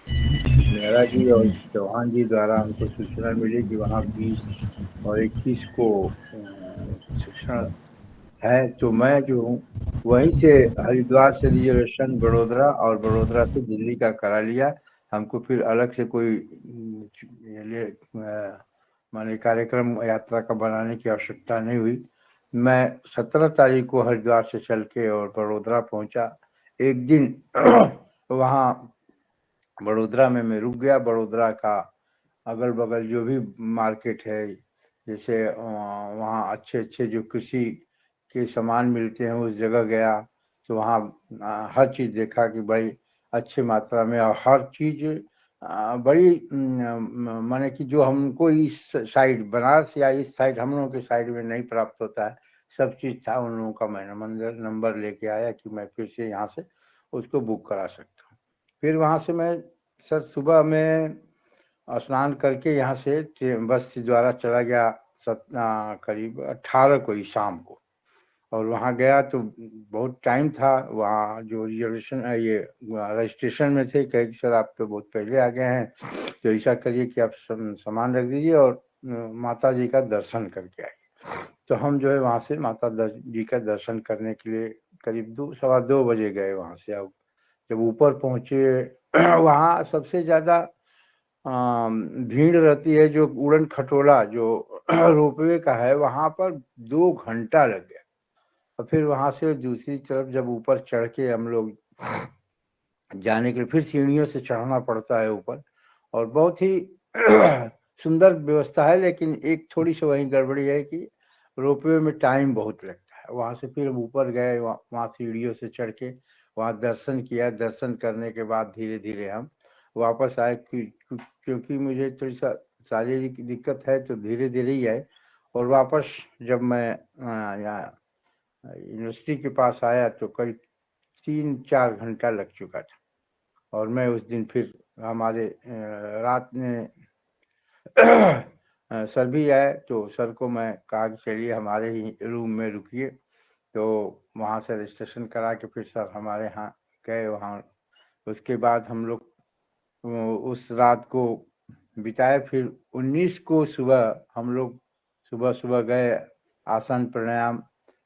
मेहरा जी और चौहान जी द्वारा हमको सूचना मिली कि वहाँ 20 और 21 को शिक्षण है, तो मैं जो हूँ वहीं से हरिद्वार से रिजर्वेशन बड़ोदरा और बड़ोदरा से दिल्ली का करा लिया। हमको फिर अलग से कोई माने कार्यक्रम यात्रा का बनाने की आवश्यकता नहीं हुई। मैं 17 तारीख को हरिद्वार से चल के और बड़ोदरा पहुंचा। एक दिन वहाँ बड़ोदरा में मैं रुक गया। बड़ोदरा का अगल बगल जो भी मार्केट है, जैसे वहाँ अच्छे अच्छे जो कृषि के सामान मिलते हैं उस जगह गया, तो वहाँ हर चीज़ देखा कि बड़ी अच्छी मात्रा में और हर चीज़ बड़ी माने कि जो हमको इस साइड बनारस या इस साइड हम लोगों के साइड में नहीं प्राप्त होता है, सब चीज़ था उन लोगों का। मैंने नंबर लेके आया कि मैं फिर से यहाँ से उसको बुक करा सकता हूँ। फिर वहाँ से मैं सर सुबह में स्नान करके यहाँ से बस के द्वारा चला गया करीब 18 को ही शाम को, और वहाँ गया तो बहुत टाइम था। वहाँ जो रिजर्वेशन ये रजिस्ट्रेशन में थे, कहे कि सर आप तो बहुत पहले आ गए हैं, तो ऐसा करिए कि आप सामान रख दीजिए और माता जी का दर्शन करके आइए। तो हम जो है वहाँ से माता जी का दर्शन करने के लिए करीब 2-2:15 बजे गए वहाँ से। अब जब ऊपर पहुँचे वहाँ सबसे ज़्यादा भीड़ रहती है जो उड़न खटोला जो रोपवे का है, वहाँ पर 2 घंटा लग गया। और फिर वहाँ से दूसरी तरफ जब ऊपर चढ़ के हम लोग जाने के लिए फिर सीढ़ियों से चढ़ना पड़ता है ऊपर, और बहुत ही सुंदर व्यवस्था है। लेकिन एक थोड़ी सी वही गड़बड़ी है कि रोपवे में टाइम बहुत लगता है। वहाँ से फिर ऊपर गए, वहाँ सीढ़ियों से चढ़ के वहाँ दर्शन किया। दर्शन करने के बाद धीरे धीरे हम वापस आए, क्योंकि मुझे थोड़ी सा शारीरिक दिक्कत है, तो धीरे धीरे ही आए। और वापस जब मैं यहाँ यूनिवर्सिटी के पास आया तो करीब 3-4 घंटा लग चुका था। और मैं उस दिन फिर हमारे रात में सर भी आए, तो सर को मैं कहा कि चलिए हमारे ही रूम में रुकिए। तो वहाँ से रजिस्ट्रेशन करा के फिर सर हमारे यहाँ गए। वहाँ उसके बाद हम लोग उस रात को बिताए। फिर 19 को सुबह हम लोग सुबह सुबह गए आसन प्राणायाम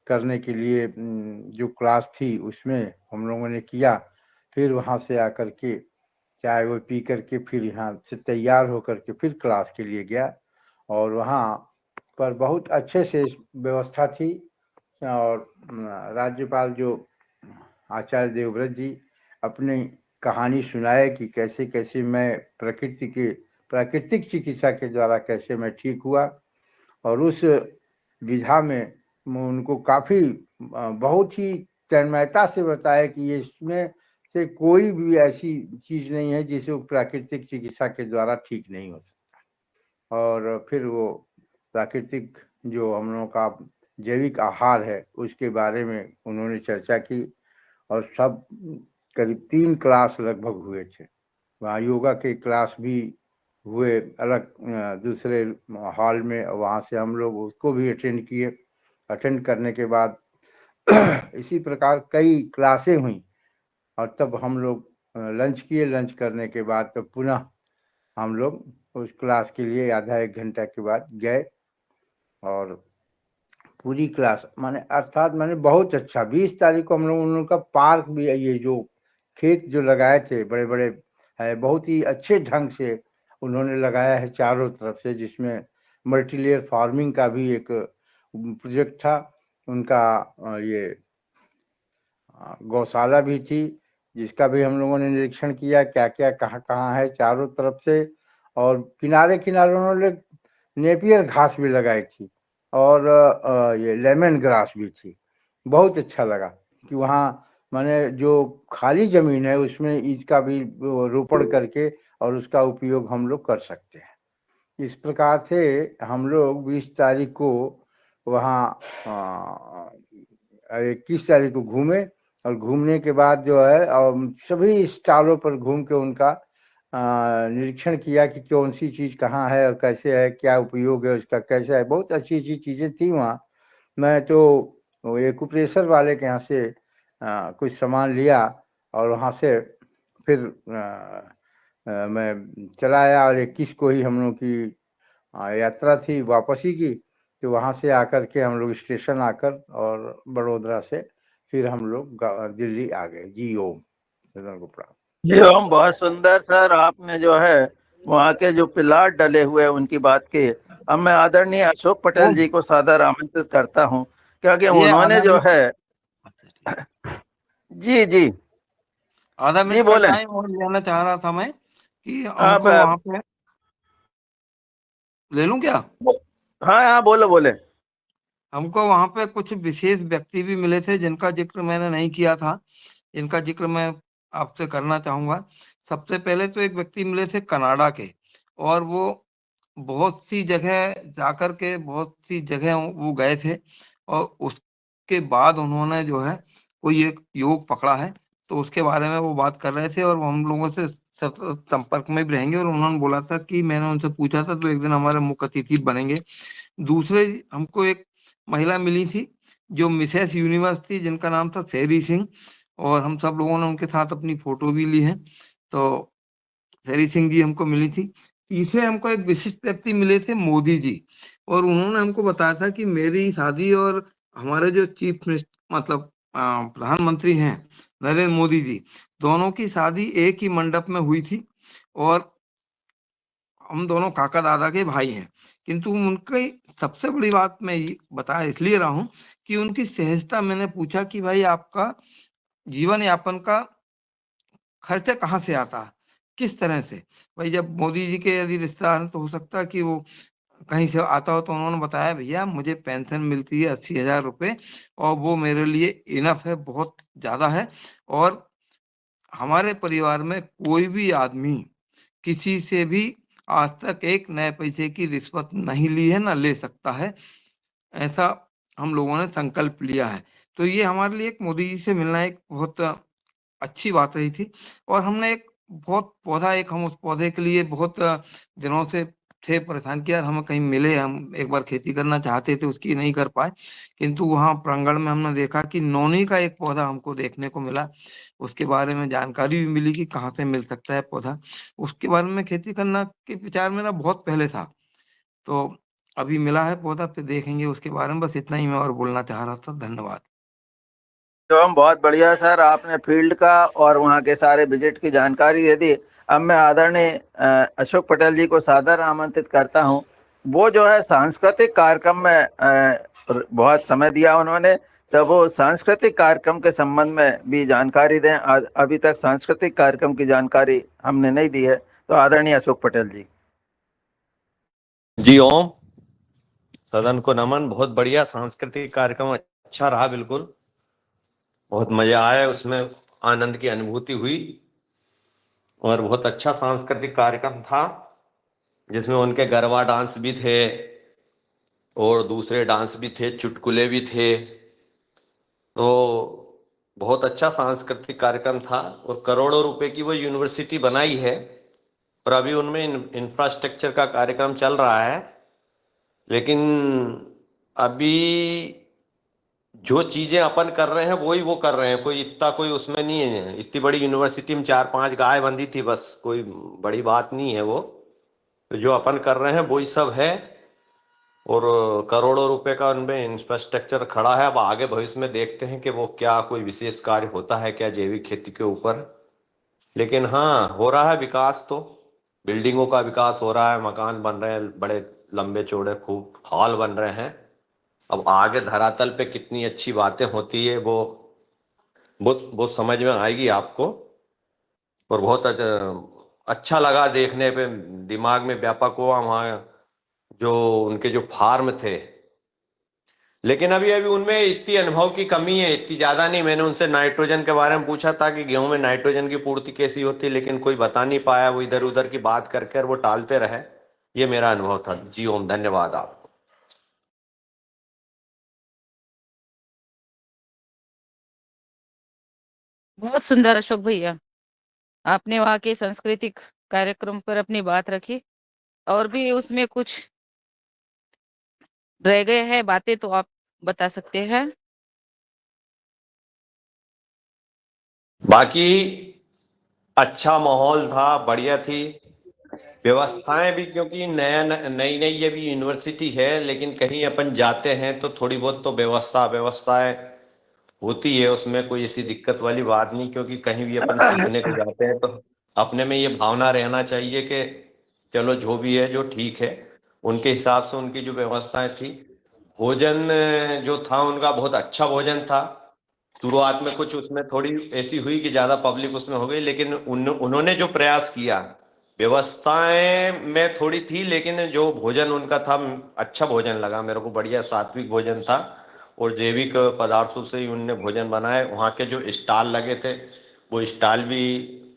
करने के लिए। जो क्लास थी उसमें हम लोगों ने किया। फिर वहाँ से आकर के चाय वो पी करके फिर यहाँ से तैयार होकर के फिर क्लास के लिए गया। और वहाँ पर बहुत अच्छे से व्यवस्था थी। और राज्यपाल जो आचार्य देवव्रत जी अपनी कहानी सुनाए कि कैसे कैसे मैं प्राकृतिक चिकित्सा के द्वारा कैसे मैं ठीक हुआ। और उस विधा में उनको काफ़ी बहुत ही तन्मयता से बताया कि ये इसमें से कोई भी ऐसी चीज़ नहीं है जिसे वो प्राकृतिक चिकित्सा के द्वारा ठीक नहीं हो सकता। और फिर वो प्राकृतिक जो हम लोगों का जैविक आहार है उसके बारे में उन्होंने चर्चा की। और सब करीब 3 क्लास लगभग हुए थे। वहाँ योगा के क्लास भी हुए अलग दूसरे हॉल में, वहाँ से हम लोग उसको भी अटेंड किए। अटेंड करने के बाद इसी प्रकार कई क्लासें हुई। और तब हम लोग लंच किए। लंच करने के बाद तो पुनः हम लोग उस क्लास के लिए आधा 1 घंटा के बाद गए। और पूरी क्लास माने अर्थात माने बहुत अच्छा 20 तारीख को हम लोग उन लोगों का पार्क भी है, ये जो खेत जो लगाए थे बड़े बड़े है, बहुत ही अच्छे ढंग से उन्होंने लगाया है चारों तरफ से, जिसमें मल्टीलेयर फार्मिंग का भी एक प्रोजेक्ट था उनका। ये गौशाला भी थी, जिसका भी हम लोगों ने निरीक्षण किया, क्या क्या कहाँ कहाँ है चारों तरफ से। और किनारे किनारे उन्होंने नेपियर घास भी लगाई थी और ये लेमन ग्रास भी थी। बहुत अच्छा लगा कि वहाँ माने जो खाली जमीन है उसमें इसका भी रोपण करके और उसका उपयोग हम लोग कर सकते हैं। इस प्रकार से हम लोग 20 तारीख को वहाँ 21 तारीख को घूमे और घूमने के बाद जो है और सभी स्टॉलों पर घूम के उनका निरीक्षण किया कि कौन सी चीज़ कहाँ है और कैसे है, क्या उपयोग है उसका, कैसा है। बहुत अच्छी अच्छी चीज़ें थी वहाँ। मैं तो ये कुपरेश्वर वाले के यहाँ से कुछ सामान लिया और वहाँ से फिर मैं चला आया और 21 को ही हम लोग की यात्रा थी वापसी की। तो वहाँ से आकर के हम लोग स्टेशन आकर और बड़ोदरा से फिर हम लोग दिल्ली आ गए। जी ओम, सदन को प्रणाम। जी ओम, बहुत सुंदर सर। आपने जो है वहाँ के जो पिलार डले हुए हैं उनकी बात की। अब मैं आदरणीय अशोक पटेल जी को सादर आमंत्रित करता हूँ, क्योंकि उन्होंने जो है जी जी आधा जी मिनट का बोले टाइम और लेना चाह रहा था मैं कि आप हमको वहां पे ले लूं क्या? हाँ हाँ बोलो बोले। हमको वहां पे कुछ विशेष व्यक्ति भी मिले थे जिनका जिक्र मैंने नहीं किया था, इनका जिक्र मैं आपसे करना चाहूंगा। सबसे पहले तो एक व्यक्ति मिले थे कनाडा के, और वो बहुत सी जगह जाकर के बहुत सी जगह वो गए थे, और उसके बाद उन्होंने जो है कोई एक योग पकड़ा है, तो उसके बारे में वो बात कर रहे थे और वो हम लोगों से सतत संपर्क में भी रहेंगे। और उन्होंने बोला था कि मैंने उनसे पूछा था तो एक दिन हमारे मुख्य अतिथि बनेंगे। दूसरे हमको एक महिला मिली थी जो मिसेस यूनिवर्स थी, जिनका नाम था सैरी सिंह, और हम सब लोगों ने उनके साथ अपनी फोटो भी ली है। तो सैरी सिंह जी हमको मिली थी। तीसरे हमको एक विशिष्ट व्यक्ति मिले थे, मोदी जी, और उन्होंने हमको बताया था कि मेरी शादी और हमारे जो चीफ मिनिस्टर मतलब प्रधानमंत्री हैं नरेंद्र मोदी जी, दोनों की शादी एक ही मंडप में हुई थी, और हम दोनों काका दादा के भाई हैं। किंतु उनकी सबसे बड़ी बात मैं ये बता इसलिए रहा हूँ कि उनकी सहजता। मैंने पूछा कि भाई आपका जीवन यापन का खर्चा कहाँ से आता है, किस तरह से? भाई जब मोदी जी के यदि रिश्तेदार हैं तो हो सकता है कि वो कहीं से आता हो। तो उन्होंने बताया भैया मुझे पेंशन मिलती है 80,000 रुपये, और वो मेरे लिए इनफ है, बहुत ज्यादा है। और हमारे परिवार में कोई भी आदमी किसी से भी आज तक एक नए पैसे की रिश्वत नहीं ली है, ना ले सकता है। ऐसा हम लोगों ने संकल्प लिया है। तो ये हमारे लिए एक मोदी जी से मिलना एक बहुत अच्छी बात रही थी। और हमने एक बहुत पौधा, एक हम उस पौधे के लिए बहुत दिनों से थे परेशान कि यार हमें कहीं मिले, हम एक बार खेती करना चाहते थे, उसकी नहीं कर पाए। किंतु वहाँ प्रांगण में हमने देखा कि नौनी का एक पौधा हमको देखने को मिला। उसके बारे में जानकारी भी मिली कि कहाँ से मिल सकता है पौधा। उसके बारे में खेती करना के विचार मेरा बहुत पहले था, तो अभी मिला है पौधा, फिर देखेंगे उसके बारे में। बस इतना ही मैं और बोलना चाह रहा था। धन्यवाद। तो हम बहुत बढ़िया सर, आपने फील्ड का और वहाँ के सारे विजिट की जानकारी दे दी। अब मैं आदरणीय अशोक पटेल जी को सादर आमंत्रित करता हूँ। वो जो है सांस्कृतिक कार्यक्रम में बहुत समय दिया उन्होंने, तो वो सांस्कृतिक कार्यक्रम के संबंध में भी जानकारी दें। अभी तक सांस्कृतिक कार्यक्रम की जानकारी हमने नहीं दी है, तो आदरणीय अशोक पटेल जी। जी ओम, सदन को नमन। बहुत बढ़िया सांस्कृतिक कार्यक्रम अच्छा रहा, बिल्कुल बहुत मजा आया, उसमें आनंद की अनुभूति हुई और बहुत अच्छा सांस्कृतिक कार्यक्रम था, जिसमें उनके गरबा डांस भी थे और दूसरे डांस भी थे, चुटकुले भी थे। तो बहुत अच्छा सांस्कृतिक कार्यक्रम था और करोड़ों रुपए की वो यूनिवर्सिटी बनाई है और अभी उनमें इंफ्रास्ट्रक्चर का कार्यक्रम चल रहा है। लेकिन अभी जो चीजें अपन कर रहे हैं वही वो कर रहे हैं, कोई इतना कोई उसमें नहीं है। इतनी बड़ी यूनिवर्सिटी में 4-5 गाय बंधी थी बस, कोई बड़ी बात नहीं है वो। तो जो अपन कर रहे हैं वही सब है और करोड़ों रुपए का उनमें इंफ्रास्ट्रक्चर खड़ा है। अब आगे भविष्य में देखते हैं कि वो क्या कोई विशेष कार्य होता है क्या जैविक खेती के ऊपर। लेकिन हाँ, हो रहा है विकास, तो बिल्डिंगों का विकास हो रहा है, मकान बन रहे हैं बड़े लंबे चौड़े, खूब हॉल बन रहे हैं। अब आगे धरातल पे कितनी अच्छी बातें होती है वो वो समझ में आएगी आपको। और बहुत अच्छा लगा देखने पे, दिमाग में व्यापक हुआ वहाँ जो उनके जो फार्म थे। लेकिन अभी अभी उनमें इतनी अनुभव की कमी है, इतनी ज्यादा नहीं। मैंने उनसे नाइट्रोजन के बारे में पूछा था कि गेहूं में नाइट्रोजन की पूर्ति कैसी होती है, लेकिन कोई बता नहीं पाया। वो इधर उधर की बात करके वो टालते रहे। ये मेरा अनुभव था। जी ओम, धन्यवाद आपको। बहुत सुंदर अशोक भैया, आपने वहाँ के सांस्कृतिक कार्यक्रम पर अपनी बात रखी, और भी उसमें कुछ रह गए हैं बातें तो आप बता सकते हैं। बाकी अच्छा माहौल था, बढ़िया थी व्यवस्थाएं भी, क्योंकि नया नई नई ये भी यूनिवर्सिटी है, लेकिन कहीं अपन जाते हैं तो थोड़ी बहुत तो व्यवस्थाएं होती है। उसमें कोई ऐसी दिक्कत वाली बात नहीं, क्योंकि कहीं भी अपन सीखने को जाते हैं तो अपने में ये भावना रहना चाहिए कि चलो जो भी है जो ठीक है। उनके हिसाब से उनकी जो व्यवस्थाएं थी, भोजन जो था उनका बहुत अच्छा भोजन था। शुरुआत में कुछ उसमें थोड़ी ऐसी हुई कि ज्यादा पब्लिक उसमें हो गई, लेकिन उन्होंने जो प्रयास किया, व्यवस्थाएं में थोड़ी थी, लेकिन जो भोजन उनका था अच्छा भोजन लगा मेरे को, बढ़िया सात्विक भोजन था। और जैविक पदार्थों से ही उनने भोजन बनाए। वहाँ के जो स्टॉल लगे थे वो स्टॉल भी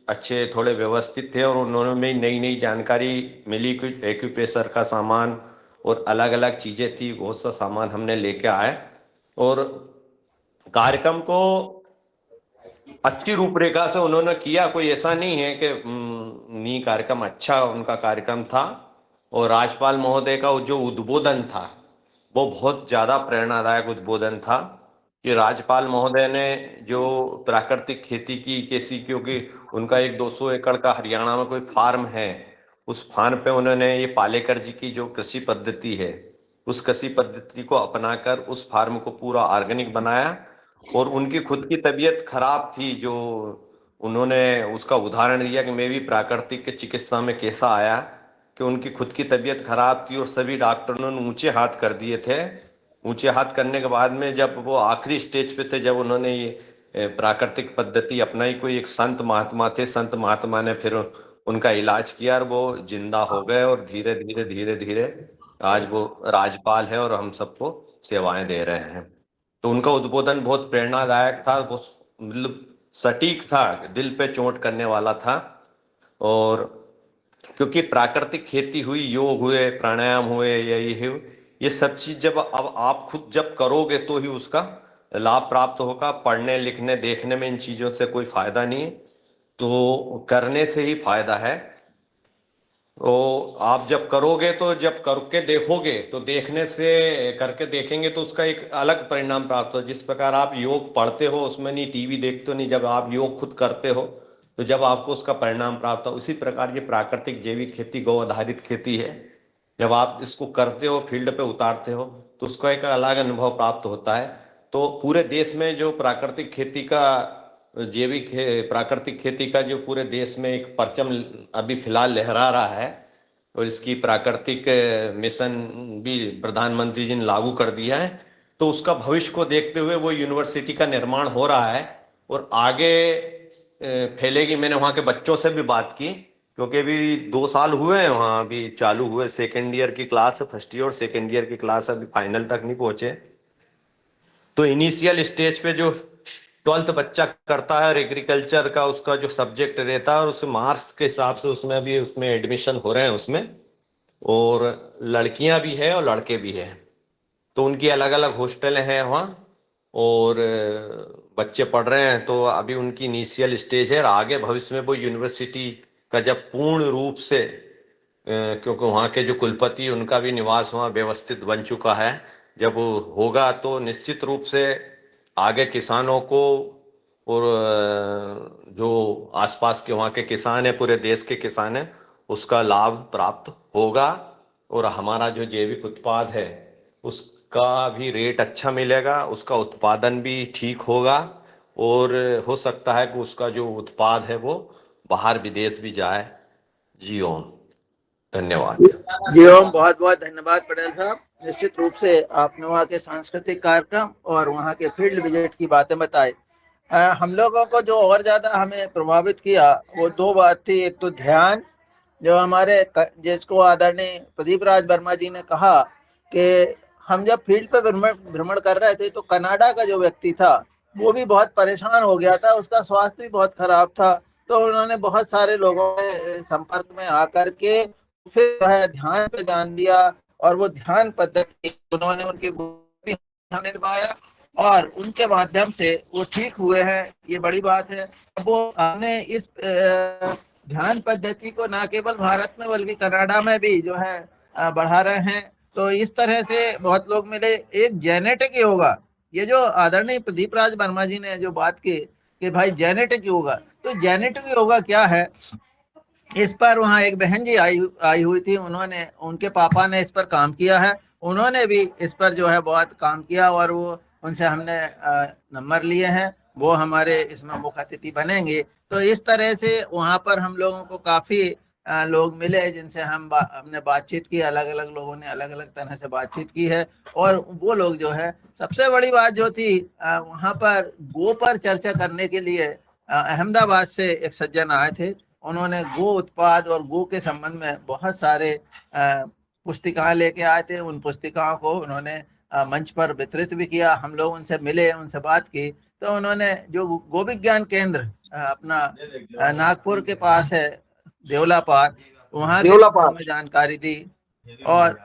अच्छे, थोड़े व्यवस्थित थे। और उन्होंने में नई नई जानकारी मिली, कुछ एक्यूप्रेशर का सामान और अलग अलग चीजें थी, बहुत सा सामान हमने लेके आए। और कार्यक्रम को अच्छी रूपरेखा से उन्होंने किया। कोई ऐसा नहीं है कि नहीं, कार्यक्रम अच्छा उनका कार्यक्रम था। और राज्यपाल महोदय का जो उद्बोधन था वो बहुत ज्यादा प्रेरणादायक उद्बोधन था। कि राज्यपाल महोदय ने जो प्राकृतिक खेती की कैसी, क्योंकि उनका एक 200 एकड़ का हरियाणा में कोई फार्म है, उस फार्म पे उन्होंने ये पालेकर जी की जो कृषि पद्धति है, उस कृषि पद्धति को अपनाकर उस फार्म को पूरा ऑर्गेनिक बनाया। और उनकी खुद की तबीयत खराब थी, जो उन्होंने उसका उदाहरण दिया कि मैं भी प्राकृतिक चिकित्सा में कैसा आया। कि उनकी खुद की तबीयत खराब थी और सभी डॉक्टरों ने ऊंचे हाथ कर दिए थे। ऊंचे हाथ करने के बाद में जब वो आखिरी स्टेज पे थे, जब उन्होंने ये प्राकृतिक पद्धति अपनाई, कोई एक संत महात्मा थे, संत महात्मा ने फिर उनका इलाज किया और वो जिंदा हो गए। और धीरे धीरे धीरे धीरे आज वो राज्यपाल है और हम सबको सेवाएं दे रहे हैं। तो उनका उद्बोधन बहुत प्रेरणादायक था, बहुत मतलब सटीक था, दिल पे चोट करने वाला था। और क्योंकि प्राकृतिक खेती हुई, योग हुए, प्राणायाम हुए, या ये सब चीज जब अब आप खुद जब करोगे तो ही उसका लाभ प्राप्त होगा। पढ़ने लिखने देखने में इन चीजों से कोई फायदा नहीं है, तो करने से ही फायदा है। तो आप जब करोगे, तो जब करके देखोगे, तो देखने से करके देखेंगे तो उसका एक अलग परिणाम प्राप्त हो। जिस प्रकार आप योग पढ़ते हो, उसमें नहीं टीवी देखते हो, नहीं, जब आप योग खुद करते हो तो जब आपको उसका परिणाम प्राप्त हो। उसी प्रकार ये प्राकृतिक जैविक खेती, गौ आधारित खेती है, जब आप इसको करते हो, फील्ड पे उतारते हो, तो उसका एक अलग अनुभव प्राप्त होता है। तो पूरे देश में जो प्राकृतिक खेती का, जैविक प्राकृतिक खेती का जो पूरे देश में एक परचम अभी फिलहाल लहरा रहा है, और इसकी प्राकृतिक मिशन भी प्रधानमंत्री जी ने लागू कर दिया है। तो उसका भविष्य को देखते हुए वो यूनिवर्सिटी का निर्माण हो रहा है और आगे फैलेगी। मैंने वहाँ के बच्चों से भी बात की, क्योंकि अभी 2 साल हुए हैं वहाँ, अभी चालू हुए, सेकेंड ईयर की क्लास है, फर्स्ट ईयर और सेकेंड ईयर की क्लास अभी फाइनल तक नहीं पहुंचे। तो इनिशियल स्टेज पे जो 12th बच्चा करता है और एग्रीकल्चर का उसका जो सब्जेक्ट रहता है, और उस मार्क्स के हिसाब से उसमें अभी उसमें एडमिशन हो रहे हैं उसमें। और लड़कियां भी है और लड़के भी है, तो उनकी अलग अलग हॉस्टल हैं वहाँ, और बच्चे पढ़ रहे हैं। तो अभी उनकी इनिशियल स्टेज है, और आगे भविष्य में वो यूनिवर्सिटी का जब पूर्ण रूप से, क्योंकि वहाँ के जो कुलपति, उनका भी निवास वहाँ व्यवस्थित बन चुका है, जब वो होगा तो निश्चित रूप से आगे किसानों को और जो आसपास के वहाँ के किसान है, पूरे देश के किसान है, उसका लाभ प्राप्त होगा। और हमारा जो जैविक उत्पाद है उसका भी रेट अच्छा मिलेगा, उसका उत्पादन भी ठीक होगा, और हो सकता है कि उसका जो उत्पाद है वो बाहर विदेश भी जाए। जी ओम, धन्यवाद। जी ओम, बहुत बहुत धन्यवाद पटेल साहब। निश्चित रूप से आपने वहाँ के सांस्कृतिक कार्यक्रम और वहाँ के फील्ड विजिट की बातें बताई, हम लोगों को जो और ज्यादा हमें प्रभावित किया वो दो बात थी। एक तो ध्यान, जो हमारे जिसको आदरणीय प्रदीप राज वर्मा जी ने कहा कि हम जब फील्ड पे भ्रमण कर रहे थे तो कनाडा का जो व्यक्ति था वो भी बहुत परेशान हो गया था, उसका स्वास्थ्य भी बहुत खराब था। तो उन्होंने बहुत सारे लोगों के संपर्क में आकर के फिर जो है ध्यान पे ध्यान दिया, और वो ध्यान पद्धति उन्होंने उनकी निभाया और उनके माध्यम से वो ठीक हुए हैं, ये बड़ी बात है। अब वो हमने इस ध्यान पद्धति को न केवल भारत में बल्कि कनाडा में भी जो है बढ़ा रहे हैं। तो इस तरह से बहुत लोग मिले। एक जेनेटिक योगा, ये जो आदरणीय प्रदीप राज वर्मा जी ने जो बात की कि भाई जेनेटिक योगा, तो जेनेटिक योगा क्या है, इस पर वहाँ एक बहन जी आई हुई थी, उन्होंने, उनके पापा ने इस पर काम किया है, उन्होंने भी इस पर जो है बहुत काम किया और वो उनसे हमने नंबर लिए हैं, वो हमारे इसमें मुख्य अतिथि बनेंगे। तो इस तरह से वहाँ पर हम लोगों को काफ़ी लोग मिले जिनसे हमने बातचीत की, अलग अलग लोगों ने अलग अलग तरह से बातचीत की है। और वो लोग जो है, सबसे बड़ी बात जो थी वहाँ पर गो पर चर्चा करने के लिए अहमदाबाद से एक सज्जन आए थे, उन्होंने गो उत्पाद और गो के संबंध में बहुत सारे पुस्तिकाएं लेके आए थे। उन पुस्तिकाओं को उन्होंने मंच पर वितरित भी किया। हम लोग उनसे मिले, उनसे बात की, तो उन्होंने जो गो विज्ञान केंद्र अपना नागपुर के पास है, देवला पार, वहाँ के जानकारी दी। और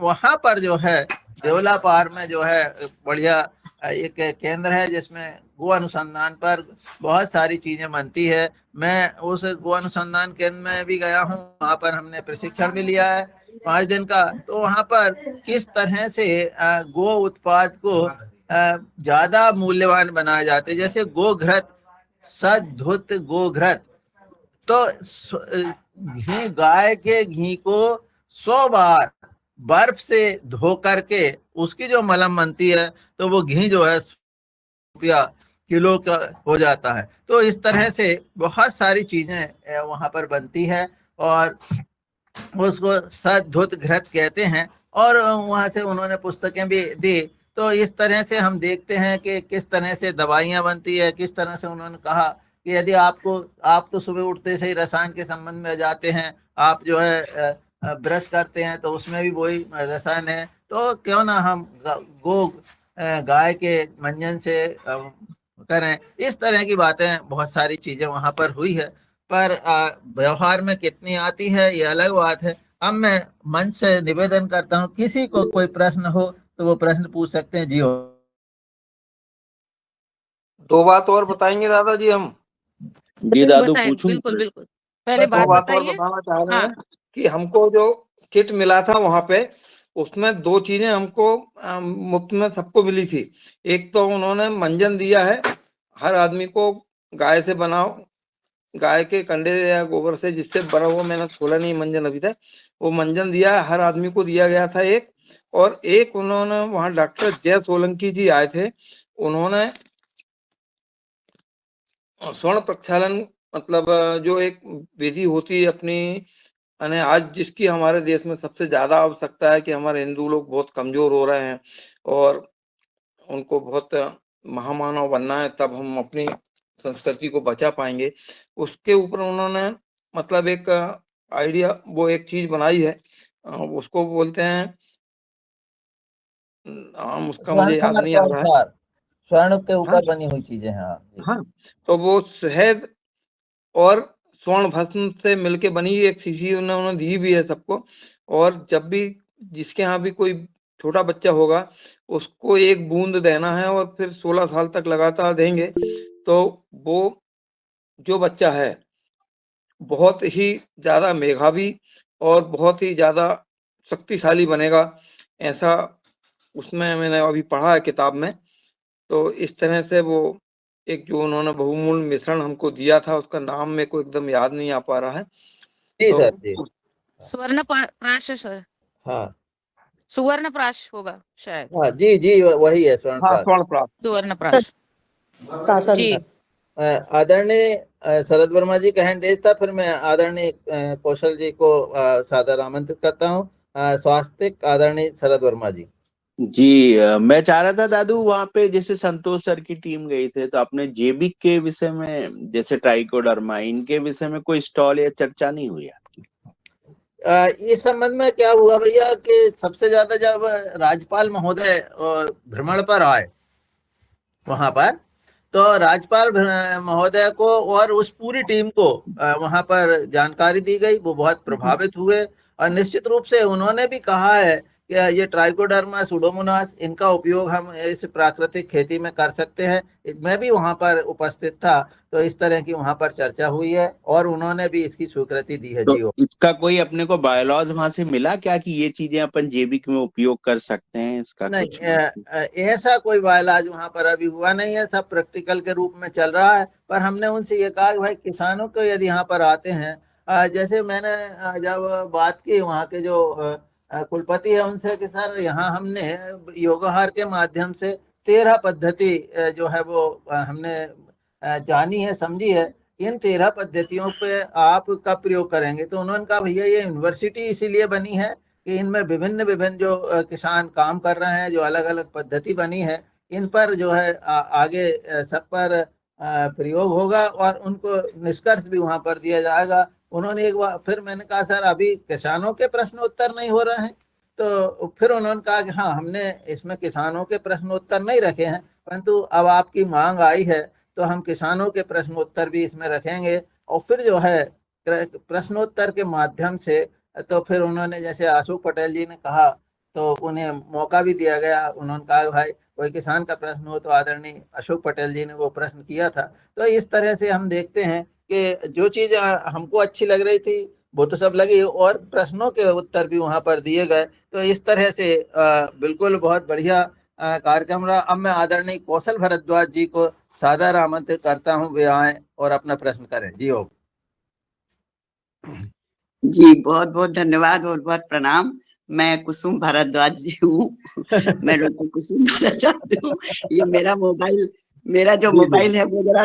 वहाँ पर जो है देवला पार में जो है बढ़िया एक केंद्र है जिसमें गो अनुसंधान पर बहुत सारी चीजें बनती है। मैं उस गो अनुसंधान केंद्र में भी गया हूँ, वहाँ पर हमने प्रशिक्षण भी लिया है 5 दिन का। तो वहाँ पर किस तरह से गो उत्पाद को ज्यादा मूल्यवान बनाए जाते, जैसे गोघृत, सद्धुत गोघृत, तो घी, गाय के घी को 100 बार बर्फ से धो करके उसकी जो मलम बनती है, तो वो घी जो है रुपया किलो का हो जाता है। तो इस तरह से बहुत सारी चीजें वहां पर बनती है और उसको सद्धुत घृत कहते हैं। और वहां से उन्होंने पुस्तकें भी दी। तो इस तरह से हम देखते हैं कि किस तरह से दवाइयाँ बनती है, किस तरह से उन्होंने कहा कि यदि आप तो सुबह उठते से ही रसायन के संबंध में जाते हैं, आप जो है ब्रश करते हैं तो उसमें भी वही रसायन है, तो क्यों ना हम गाय के मंजन से करें। इस तरह की बातें, बहुत सारी चीजें वहां पर हुई है, पर व्यवहार में कितनी आती है ये अलग बात है। अब मैं मंच से निवेदन करता हूँ, किसी को कोई प्रश्न हो तो वो प्रश्न पूछ सकते हैं। जी हो। 2 बात और बताएंगे दादाजी हम। जी दादू, बताइए, पूछूं? बिल्कुल बिल्कुल, पहले दो बात बात और बताइए। बताना चाह रहे हाँ। हैं कि हमको जो किट मिला था वहां पे, उसमें 2 चीजें हमको मुफ्त में सबको मिली थी। एक तो उन्होंने मंजन दिया है, हर आदमी को गाय से बनाओ, गाय के कंडे या गोबर से जिससे बना हुआ, मैंने खोला नहीं मंजन अभी तक, वो मंजन दिया है, हर आदमी को दिया गया था एक। और एक उन्होंने वहां डॉक्टर जय सोलंकी जी आए थे, उन्होंने स्वर्ण प्रक्षालन, मतलब जो एक विधि होती है अपनी, यानी आज जिसकी हमारे देश में सबसे ज्यादा आवश्यकता है कि हमारे हिंदू लोग बहुत कमजोर हो रहे हैं और उनको बहुत महामानव बनना है, तब हम अपनी संस्कृति को बचा पाएंगे। उसके ऊपर उन्होंने मतलब एक आइडिया, वो एक चीज बनाई है, उसको बोलते हैं, नाम उसका मुझे याद नहीं आ रहा है। स्वर्ण के ऊपर हाँ? बनी हुई चीजें हैं। हाँ, तो वो शहद और स्वर्ण भस्म से मिलके बनी एक शीशी उन्होंने दी भी है सबको। और जब भी जिसके यहाँ भी कोई छोटा बच्चा होगा, उसको 1 बूंद देना है और फिर 16 साल तक लगातार देंगे, तो वो जो बच्चा है बहुत ही ज्यादा मेधावी और बहुत ही ज्यादा शक्तिशाली बनेगा, ऐसा उसमें मैंने अभी पढ़ा है किताब में। तो इस तरह से वो एक जो उन्होंने बहुमूल्य मिश्रण हमको दिया था, उसका नाम मेरे को एकदम याद नहीं आ पा रहा है। जी तो सर जी। स्वर्ण प्राश सर, हाँ सुवर्ण प्राश होगा शायद। हाँ जी जी, वही है स्वर्ण हाँ, प्राश। स्वर्ण प्राप्त। सुवर्ण प्राश जी। आदरणीय शरद वर्मा जी का हैंड रेज था, फिर मैं आदरणीय कौशल जी को सादर आमंत्रित करता हूँ। स्वास्थ्य आदरणीय शरद वर्मा जी। जी मैं चाह रहा था दादू वहाँ पे जैसे संतोष सर की टीम गई थे तो आपने जेबिक के विषय में जैसे ट्राइकोडर्मा इनके विषय में कोई स्टॉल या चर्चा नहीं हुई आपकी? इस संबंध में क्या हुआ भैया कि सबसे ज्यादा जब राज्यपाल महोदय भ्रमण पर आए वहां पर, तो राज्यपाल महोदय को और उस पूरी टीम को वहां पर जानकारी दी गई। वो बहुत प्रभावित हुए और निश्चित रूप से उन्होंने भी कहा है कि ये ट्राइकोडर्मा सुडोमोनास इनका उपयोग हम इस प्राकृतिक खेती में कर सकते हैं। मैं भी वहां पर उपस्थित था, तो इस तरह की वहां पर चर्चा हुई है और उन्होंने भी इसकी स्वीकृति दी है। तो जी इसका कोई अपने को बायोलॉज वहां से मिला क्या कि ये चीजें अपन जैविक में उपयोग कर सकते हैं? इसका नहीं, कुछ ऐसा कोई बायलाज वहां पर अभी हुआ नहीं है, सब प्रैक्टिकल के रूप में चल रहा है। पर हमने उनसे ये कहा कि भाई किसानों को यदि यहाँ पर आते हैं, जैसे मैंने जब बात की वहाँ के जो कुलपति है उनसे कि सर यहाँ हमने योगाहार के माध्यम से 13 पद्धति जो है वो हमने जानी है, समझी है। इन 13 पद्धतियों पे आप कब प्रयोग करेंगे? तो उन्होंने कहा भैया ये यूनिवर्सिटी इसीलिए बनी है कि इनमें विभिन्न विभिन्न जो किसान काम कर रहे हैं, जो अलग अलग पद्धति बनी है, इन पर जो है आगे सब पर प्रयोग होगा और उनको निष्कर्ष भी वहां पर दिया जाएगा। उन्होंने एक बार फिर मैंने कहा सर अभी किसानों के प्रश्न उत्तर नहीं हो रहे हैं, तो फिर उन्होंने कहा कि हाँ हमने इसमें किसानों के प्रश्न उत्तर नहीं रखे हैं, परंतु अब आपकी मांग आई है तो हम किसानों के प्रश्न उत्तर भी इसमें रखेंगे। और फिर जो है प्रश्नोत्तर के माध्यम से, तो फिर उन्होंने जैसे अशोक पटेल जी ने कहा तो उन्हें मौका भी दिया गया। उन्होंने कहा भाई कोई किसान का प्रश्न हो तो आदरणीय अशोक पटेल जी ने वो प्रश्न किया था। तो इस तरह से हम देखते हैं कि जो चीज हमको अच्छी लग रही थी वो तो सब लगी और प्रश्नों के उत्तर भी वहां पर दिए गए। तो इस तरह से बिल्कुल बहुत बढ़िया कार्यक्रम रहा। अब मैं आदरणीय कौशल भारद्वाज जी को सादर आमंत्रित करता हूँ, वे आए और अपना प्रश्न करें। जी हो। जी बहुत बहुत धन्यवाद और बहुत प्रणाम। मैं कुसुम भारद्वाज जी हूँ। मैं डॉक्टर कुसुम भारद्वाज हूँ। ये मेरा जो मोबाइल है वो जरा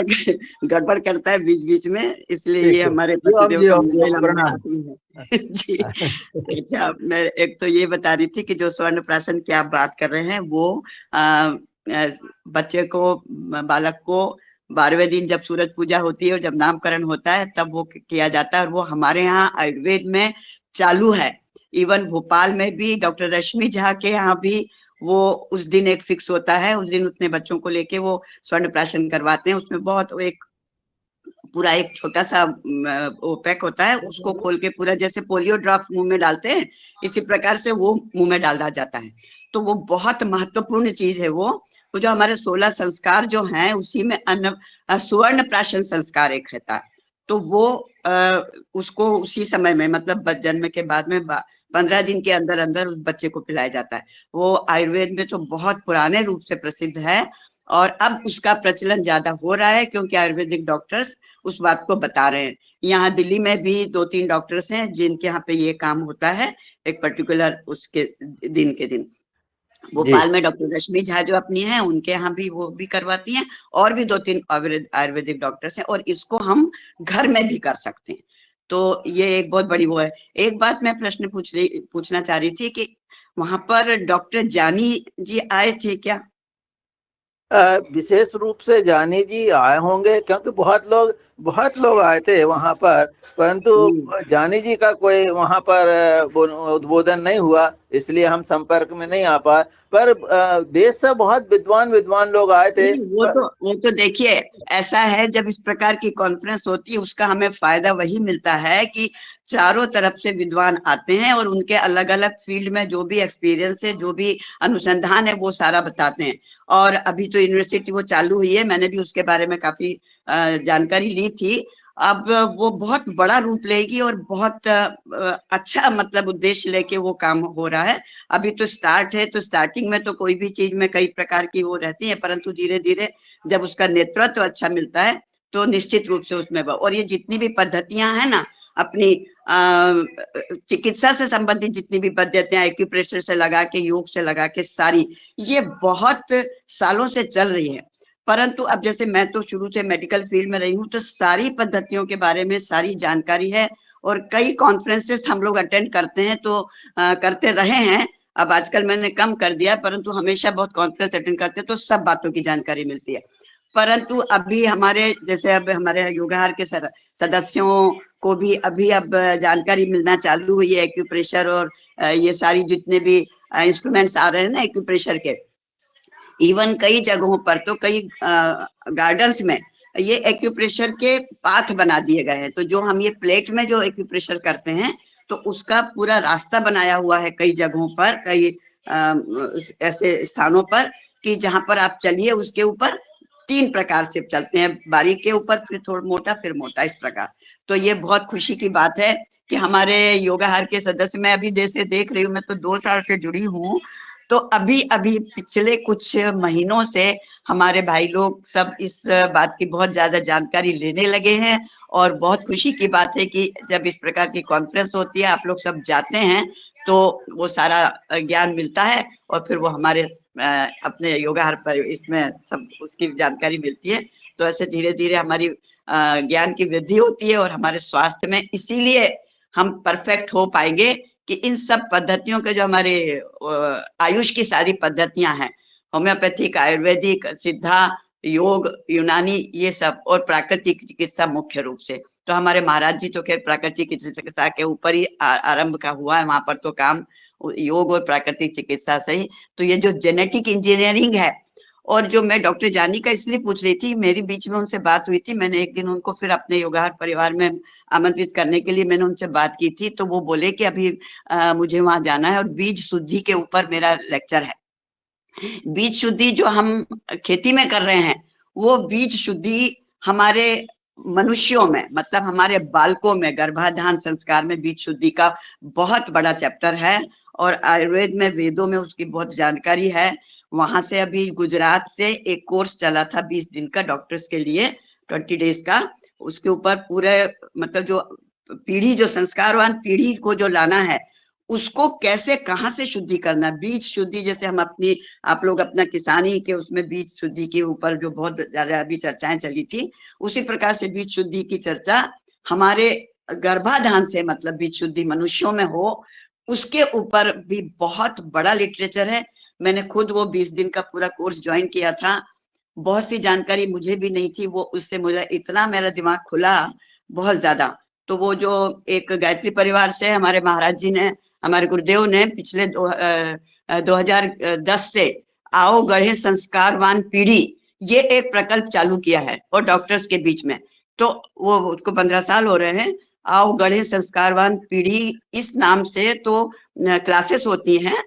गड़बड़ करता है बीच बीच में, इसलिए ये हमारे पतिदेव का मोबाइल हमारे हाथ में है। जी अच्छा, मैं एक तो ये बता रही थी कि जो स्वर्ण प्राशन की आप बात कर रहे हैं वो बच्चे को, बालक को 12वें दिन जब सूरज पूजा होती है और जब नामकरण होता है तब वो किया जाता है और वो हमारे यहाँ आयुर्वेद में चालू है। इवन भोपाल में भी डॉक्टर रश्मि झा के यहाँ भी वो उस दिन एक फिक्स होता है, उस दिन उतने बच्चों को लेके वो स्वर्ण प्राशन करवाते हैं। उसमें बहुत एक पूरा एक छोटा सा वो पैक होता है, उसको खोल के पूरा जैसे पोलियो ड्रॉप मुंह में डालते हैं इसी प्रकार से वो मुंह में डाला जाता है। तो वो बहुत महत्वपूर्ण चीज है। वो जो हमारे 16 संस्कार जो हैं उसी में सुवर्ण प्राशन संस्कार एक रहता है। तो वो उसको उसी समय में मतलब जन्म के बाद में 15 दिन के अंदर अंदर उस बच्चे को पिलाया जाता है। वो आयुर्वेद में तो बहुत पुराने रूप से प्रसिद्ध है और अब उसका प्रचलन ज्यादा हो रहा है क्योंकि आयुर्वेदिक डॉक्टर्स उस बात को बता रहे हैं। यहाँ दिल्ली में भी 2-3 डॉक्टर्स हैं जिनके यहाँ पे ये काम होता है एक पर्टिकुलर उसके दिन के दिन। भोपाल में डॉक्टर रश्मि झा जो अपनी है उनके यहाँ भी वो भी करवाती हैं और भी 2-3 आयुर्वेदिक डॉक्टर्स हैं और इसको हम घर में भी कर सकते हैं। तो ये एक बहुत बड़ी वो है। एक बात मैं प्रश्न पूछना चाह रही थी कि वहां पर डॉक्टर जानी जी आए थे क्या? विशेष रूप से जानी जी आए होंगे क्योंकि बहुत लोग आए थे वहां पर, परंतु जानी जी का कोई वहां पर उद्बोधन नहीं हुआ, इसलिए हम संपर्क में नहीं आ पाए। पर देश से बहुत विद्वान लोग आए थे। वो तो देखिए ऐसा है, जब इस प्रकार की कॉन्फ्रेंस होती है उसका हमें फायदा वही मिलता है कि चारों तरफ से विद्वान आते हैं और उनके अलग अलग फील्ड में जो भी एक्सपीरियंस है, जो भी अनुसंधान है वो सारा बताते हैं। और अभी तो यूनिवर्सिटी वो चालू हुई है, मैंने भी उसके बारे में काफी जानकारी ली थी। अब वो बहुत बड़ा रूप लेगी और बहुत अच्छा मतलब उद्देश्य लेके वो काम हो रहा है। अभी तो स्टार्ट है, तो स्टार्टिंग में तो कोई भी चीज में कई प्रकार की वो रहती है, परंतु धीरे धीरे जब उसका नेतृत्व अच्छा मिलता है तो निश्चित रूप से उसमें और ये जितनी भी पद्धतियां हैं ना अपनी चिकित्सा से संबंधित जितनी भी पद्धतियां एक्यूप्रेशर से लगा के योग से लगा के सारी ये बहुत सालों से चल रही है। परंतु अब जैसे मैं तो शुरू से मेडिकल फील्ड में रही हूँ तो सारी पद्धतियों के बारे में सारी जानकारी है और कई कॉन्फ्रेंसेस हम लोग अटेंड करते हैं तो करते रहे हैं। अब आजकल मैंने कम कर दिया, परंतु हमेशा बहुत कॉन्फ्रेंस अटेंड करते हैं तो सब बातों की जानकारी मिलती है। परंतु अभी हमारे जैसे अब हमारे योगाहार के सदस्यों को भी अभी अब जानकारी मिलना चालू हुई है एक्यूप्रेशर और ये सारी जितने भी इंस्ट्रूमेंट्स आ रहे हैं ना एक्यूप्रेशर के। इवन कई जगहों पर तो कई गार्डन्स में ये एक्यूप्रेशर के पाथ बना दिए गए हैं। तो जो हम ये प्लेट में जो एक्यूप्रेशर करते हैं तो उसका पूरा रास्ता बनाया हुआ है कई जगहों पर, कई ऐसे स्थानों पर कि जहां पर आप चलिए उसके ऊपर 3 प्रकार से चलते हैं, बारीक के ऊपर, फिर थोड़ा मोटा, फिर मोटा, इस प्रकार। तो ये बहुत खुशी की बात है कि हमारे योगाहार के सदस्य, मैं अभी जैसे देख रही हूँ, मैं तो 2 साल से जुड़ी हूँ, तो अभी अभी पिछले कुछ महीनों से हमारे भाई लोग सब इस बात की बहुत ज्यादा जानकारी लेने लगे हैं। और बहुत खुशी की बात है कि जब इस प्रकार की कॉन्फ्रेंस होती है, आप लोग सब जाते हैं, तो वो सारा ज्ञान मिलता है और फिर वो हमारे अपने योगाहार पर इसमें सब उसकी जानकारी मिलती है। तो ऐसे धीरे धीरे हमारी ज्ञान की वृद्धि होती है और हमारे स्वास्थ्य में, इसीलिए हम परफेक्ट हो पाएंगे कि इन सब पद्धतियों के जो हमारे आयुष की सारी पद्धतियां हैं, होम्योपैथिक, आयुर्वेदिक, सिद्धा, योग, यूनानी, ये सब, और प्राकृतिक चिकित्सा मुख्य रूप से। तो हमारे महाराज जी तो खैर प्राकृतिक चिकित्सा के ऊपर ही आरंभ का हुआ है, वहां पर तो काम योग और प्राकृतिक चिकित्सा से ही। तो ये जो जेनेटिक इंजीनियरिंग है, और जो मैं डॉक्टर जानी का इसलिए पूछ रही थी, मेरी बीच में उनसे बात हुई थी, मैंने एक दिन उनको फिर अपने योगाहार परिवार में आमंत्रित करने के लिए मैंने उनसे बात की थी। तो वो बोले कि अभी मुझे वहां जाना है और बीज शुद्धि के ऊपर मेरा लेक्चर है। बीज शुद्धि जो हम खेती में कर रहे हैं, वो बीज शुद्धि हमारे मनुष्यों में, मतलब हमारे बालकों में, गर्भाधान संस्कार में बीज शुद्धि का बहुत बड़ा चैप्टर है। और आयुर्वेद में, वेदों में उसकी बहुत जानकारी है। वहां से अभी गुजरात से एक कोर्स चला था 20 दिन का डॉक्टर्स के लिए, 20 डेज का। उसके ऊपर पूरे मतलब जो पीढ़ी, जो संस्कारवान पीढ़ी को जो लाना है, उसको कैसे, कहाँ से शुद्धि करना, बीज शुद्धि। जैसे हम अपनी, आप लोग अपना किसानी के उसमें बीज शुद्धि के ऊपर जो बहुत ज्यादा अभी चर्चाएं चली थी, उसी प्रकार से बीज शुद्धि की चर्चा हमारे गर्भाधान से, मतलब बीज शुद्धि मनुष्यों में हो, उसके ऊपर भी बहुत बड़ा लिटरेचर है। मैंने खुद वो 20 दिन का पूरा कोर्स ज्वाइन किया था। बहुत सी जानकारी मुझे भी नहीं थी, वो उससे मुझे इतना मेरा दिमाग खुला, बहुत ज्यादा। तो वो जो एक गायत्री परिवार से हमारे महाराज जी ने, हमारे गुरुदेव ने पिछले 2010 से आओ गढ़े संस्कारवान पीढ़ी, ये एक प्रकल्प चालू किया है और डॉक्टर्स के बीच में। तो वो उसको 15 साल हो रहे हैं। आओ गढ़े संस्कारवान पीढ़ी इस नाम से तो क्लासेस होती हैं,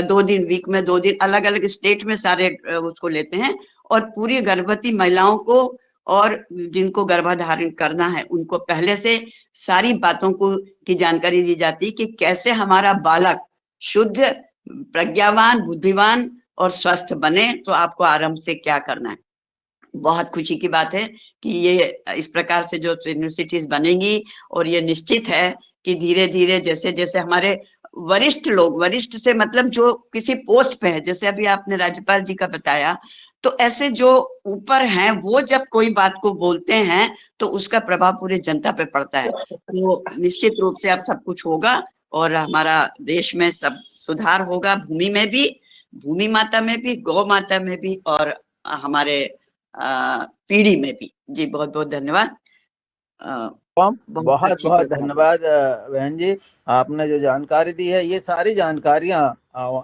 2 दिन, वीक में 2 दिन, अलग अलग स्टेट में सारे उसको लेते हैं। और पूरी गर्भवती महिलाओं को और जिनको गर्भधारण करना है, उनको पहले से सारी बातों को की जानकारी दी जाती है कि कैसे हमारा बालक शुद्ध, प्रज्ञावान, बुद्धिवान और स्वस्थ बने। तो आपको आरंभ से क्या करना है। बहुत खुशी की बात है कि ये इस प्रकार से जो यूनिवर्सिटीज बनेंगी, और ये निश्चित है कि धीरे धीरे जैसे जैसे हमारे वरिष्ठ लोग, वरिष्ठ से मतलब जो किसी पोस्ट पे है, जैसे अभी आपने राज्यपाल जी का बताया, तो ऐसे जो ऊपर हैं, वो जब कोई बात को बोलते हैं तो उसका प्रभाव पूरे जनता पे पड़ता है। तो निश्चित रूप से अब सब कुछ होगा और हमारा देश में सब सुधार होगा, भूमि में भी, भूमि माता में भी, गौ माता में भी, और हमारे पीढ़ी में भी। जी बहुत बहुत धन्यवाद। बहुत बहुत चर्चा। धन्यवाद बहन जी, आपने जो जानकारी दी है, ये सारी जानकारियां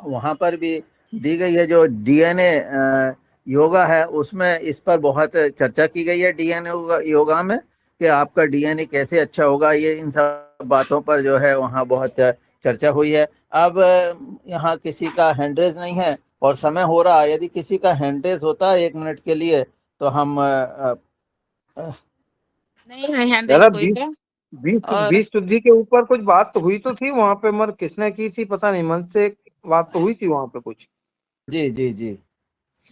वहां पर भी दी गई है। जो डीएनए योगा है उसमें इस पर बहुत चर्चा की गई है, डीएनए योगा में, कि आपका डीएनए कैसे अच्छा होगा, ये इन सब बातों पर जो है वहाँ बहुत चर्चा हुई है। अब यहाँ किसी का हैंड रेज नहीं है और समय हो रहा है, यदि किसी का हैंड रेज होता है 1 मिनट के लिए तो हम नहीं है हैंड रेज कोई का। और बीज शुद्धि के ऊपर कुछ बात तो हुई तो थी वहां पे, मगर किसने की थी पता नहीं, मन से बात तो हुई थी वहां पे कुछ। जी जी जी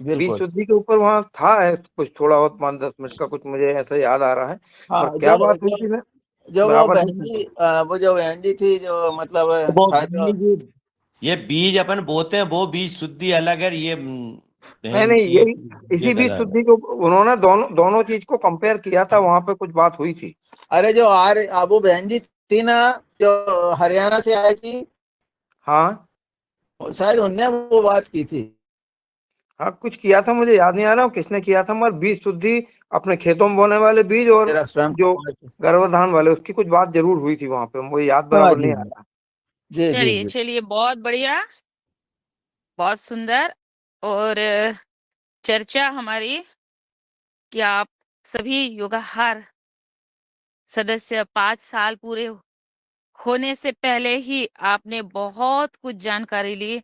बीज बिल्कुल। शुद्धि के ऊपर वहां था है कुछ, थोड़ा बहुत 5-10 मिनट का कुछ मुझे ऐसा याद आ रहा है। हाँ, पर क्या बात हुई थी मैं जो वो बराबर बहन जी, वो जो बहन जी थी, जो मतलब वो शायद ये बीज अपन बोते हैं, वो बीज शुद्धि अलग है। ये नहीं यही इसी बीज शुद्धि को उन्होंने दोनों चीज को कंपेयर किया था, वहां पे कुछ बात हुई थी। अरे जो वो बहन जी थी ना, जो हरियाणा से आई थी, हाँ शायद उनने वो बात की थी। हाँ कुछ किया था, मुझे याद नहीं आ रहा किसने किया था, मगर बीज शुद्धि अपने खेतों में बोने वाले बीज और मेरा स्वयं जो गर्भधान वाले, उसकी कुछ बात जरूर हुई थी वहां पे, मुझे याद बराबर नहीं आ रहा। जी जी चलिए जी चलिए, बहुत बढ़िया, बहुत सुंदर। और चर्चा हमारी कि आप सभी योगाहार सदस्य 5 साल पूरे होने से पहले ही आपने बहुत कुछ जानकारी ली,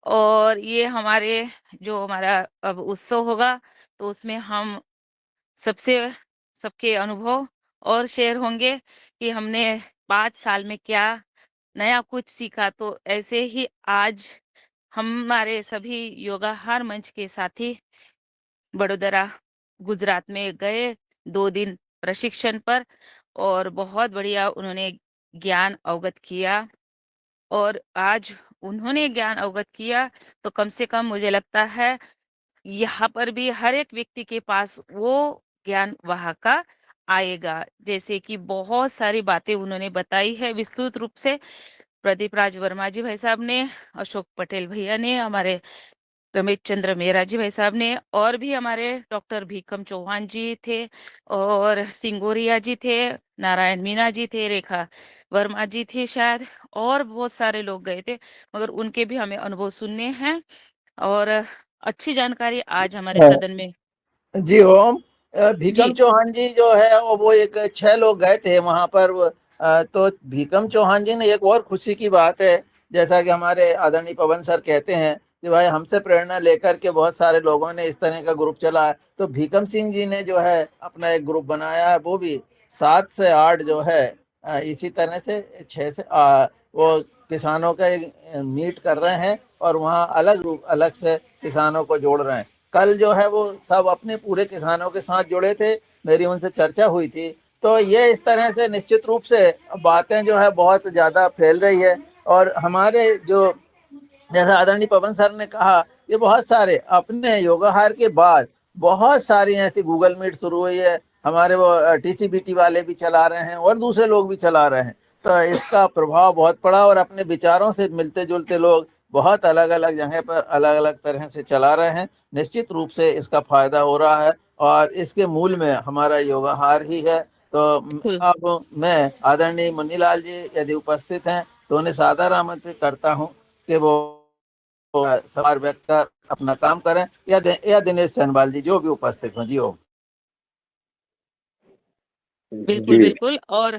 और ये हमारे जो हमारा अब उत्सव होगा तो उसमें हम सबसे सबके अनुभव और शेयर होंगे कि हमने 5 साल में क्या नया कुछ सीखा। तो ऐसे ही आज हमारे सभी योगाहार मंच के साथी वडोदरा गुजरात में गए 2 दिन प्रशिक्षण पर, और बहुत बढ़िया उन्होंने ज्ञान अवगत किया। और आज उन्होंने ज्ञान अवगत किया तो कम से कम मुझे लगता है यहाँ पर भी हर एक व्यक्ति के पास वो ज्ञान वहाँ का आएगा। जैसे कि बहुत सारी बातें उन्होंने बताई है विस्तृत रूप से, प्रदीप राज वर्मा जी भाई साहब ने, अशोक पटेल भैया ने, हमारे रमेश चंद्र मेहरा जी भाई साहब ने, और भी हमारे डॉक्टर भीकम चौहान जी थे, और सिंगोरिया जी थे, नारायण मीना जी थे, रेखा वर्मा जी थे शायद, और बहुत सारे लोग गए थे, मगर उनके भी हमें अनुभव सुनने हैं। और अच्छी जानकारी आज हमारे सदन में। जी ओम, भीकम जी चौहान जी जो है वो एक 6 लोग गए थे वहां पर। तो भीकम चौहान जी ने एक और खुशी की बात है, जैसा कि हमारे आदरणीय पवन सर कहते हैं कि भाई हमसे प्रेरणा लेकर के बहुत सारे लोगों ने इस तरह का ग्रुप चला है। तो भीकम सिंह जी ने जो है अपना एक ग्रुप बनाया है, वो भी 7 से 8 जो है इसी तरह से 6 से वो किसानों का एक मीट कर रहे हैं और वहाँ अलग रूप अलग से किसानों को जोड़ रहे हैं। कल जो है वो सब अपने पूरे किसानों के साथ जुड़े थे, मेरी उनसे चर्चा हुई थी। तो ये इस तरह से निश्चित रूप से बातें जो है बहुत ज़्यादा फैल रही है। और हमारे जो जैसा आदरणीय पवन सर ने कहा, ये बहुत सारे अपने योगाहार के बाद बहुत सारी ऐसी गूगल मीट शुरू हुई है, हमारे वो टीसीबीटी वाले भी चला रहे हैं और दूसरे लोग भी चला रहे हैं। तो इसका प्रभाव बहुत पड़ा और अपने विचारों से मिलते जुलते लोग बहुत अलग अलग जगह पर अलग अलग तरह से चला रहे हैं। निश्चित रूप से इसका फायदा हो रहा है और इसके मूल में हमारा योगाहार ही है। तो बिल्कुल। अब मैं आदरणीय मुन्नीलाल जी यदि उपस्थित हैं तो उन्हें सादर आमंत्रित करता हूँ कि वो सवाल व्यक्त कर अपना काम करें, या दिनेश चंदवाल जी जो भी उपस्थित हों। जी ओम। बिल्कुल बिल्कुल। और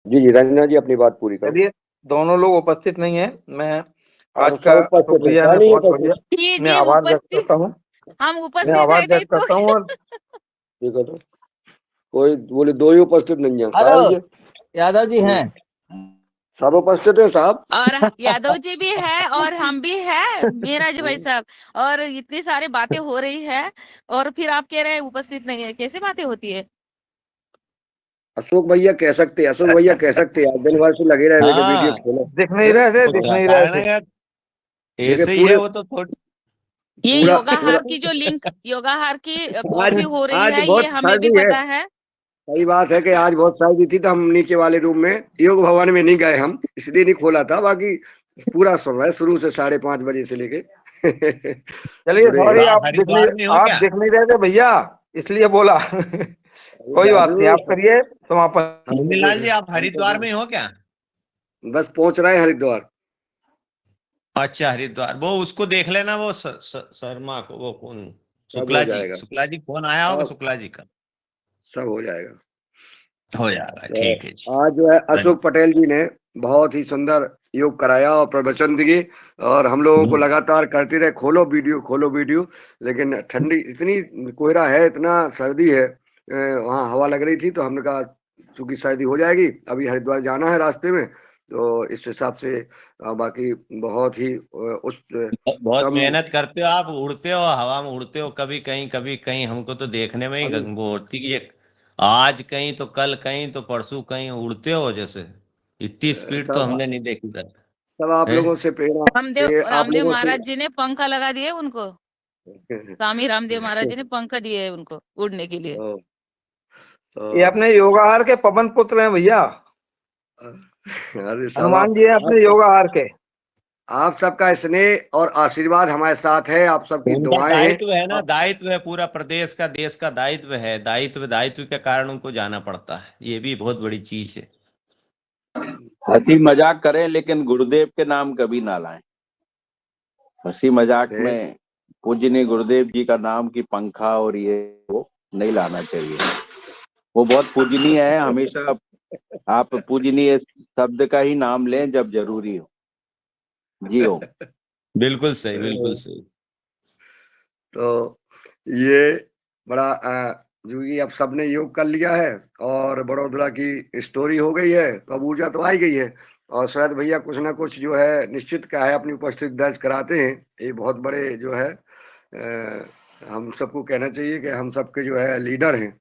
जी जी रंजना जी अपनी बात पूरी करो। चलिए, दोनों लोग उपस्थित नहीं है, मैं आज सब का उपस्थित है, भैया क्या ने नहीं बहुत उपस्थित? बढ़िया, जी मैं जी आभार व्यक्त उपस्थित, करता हूँ, हम मैं उपस्थित आभार है नहीं व्यक्त करता हूँ। और देखो तो कोई बोले दो ही उपस्थित नहीं है, कहा हेलो, ये यादव जी हैं? सब उपस्थित है साहब। और यादव जी भी है और हम भी है, मेरा जी भाई साहब। और इतनी सारी बातें हो रही है और फिर आप कह रहे हैं उपस्थित नहीं है, कैसे बातें होती है? अशोक भैया कह सकते हैं, अशोक भैया कह सकते हैं, दिन भर से लगे रहे बेटे वीडियो हाँ खोलो। दिख नहीं रहे थे, वो दिख नहीं कहता रहे है ना थे। यार, देखिए ऐसे ही है पूरे वो तो थोड़ी। ये पूरा योगाहार पूरा की जो लिंक, योगाहार की आज कॉफी हो रही आज है, ये बहुत हमें भी सर्दी है। पता है। सही बात है कि आज बहुत सर्दी थी तो हम नीचे वाले रूम में योग भवन में नहीं गए, हम इसलिए नहीं खोला था, बाकी पूरा सुन रहे शुरू से 5:30 बजे से लेके चलिए जुड़े और सॉरी, हैं। आप हरिद्वार में हो आप क्या? दिख नहीं रहे थे भैया, इसलिए बोला। कोई बात नहीं, दादू आप करिए समापन। मुन्नीलाल जी, आप हम हरिद्वार तो में हो क्या? बस पहुंच रहे हैं हरिद्वार। अच्छा हरिद्वार, वो उसको देख लेना, वो शर्मा को, वो कौन, सब हो शुक्ला जी, जाएगा, शुक्ला जी फोन आया होगा सब शुक्ला जी का। सब हो जाएगा। हो जाएगा, तो ठीक है जी। आज जो है धन्यवाद। अशोक पटेल जी ने बहुत ही सुंदर योग कराया और प्रवचन दिए और हम लोगों को लगातार करते रहे, खोलो वीडियो खोलो वीडियो। लेकिन ठंडी इतनी कोहरा है, इतना सर्दी है, वहाँ हवा लग रही थी तो हमने कहा चूंकि सर्दी हो जाएगी, अभी हरिद्वार जाना है रास्ते में, तो इस हिसाब से बाकी बहुत ही उस बहुत कम मेहनत करते हो आप, उड़ते हो हवा में, उड़ते हो कभी कहीं, हमको तो देखने में ही वो होती कि ये आज कहीं तो कल कहीं तो परसों कहीं उड़ते हो, जैसे इतनी स्पीड तो सब हमने नहीं देखी था। सब आप है लोगों से प्रेरणा रामदेव ये आप रामदेव लोगों से महाराज जी ने पंखा लगा दिए उनको, स्वामी रामदेव महाराज जी ने पंखा दिए है उनको उड़ने के लिए। तो ये अपने योगाहार के पवन पुत्र हैं भैया। अरे सब हनुमान जी हैं अपने योगाहार के। आप सबका स्नेह और आशीर्वाद हमारे साथ है, आप सबकी उनका दुआएं हैं। दायित्व है ना, दायित्व है, पूरा प्रदेश का, देश का दायित्व है, दायित्व के कारण उनको जाना पड़ता है, ये भी बहुत बड़ी चीज है। हंसी मजाक करें लेकिन गुरुदेव के नाम कभी ना लाएं। हंसी मजाक देख, में पूजनीय गुरुदेव जी का नाम की पंखा और ये वो नहीं लाना चाहिए। वो बहुत पूजनीय है, हमेशा आप पूजनीय शब्द का ही नाम लें जब जरूरी हो। जी हो। बिल्कुल सही, बिल्कुल सही। तो ये बड़ा क्योंकि अब सबने योग कर लिया है और बड़ोदरा की स्टोरी हो गई है, तो अब ऊर्जा तो आ ही गई है। और शायद भैया कुछ ना कुछ जो है निश्चित क्या है अपनी उपस्थिति दर्ज कराते हैं। ये बहुत बड़े जो है हम सबको कहना चाहिए कि हम सबके जो है लीडर हैं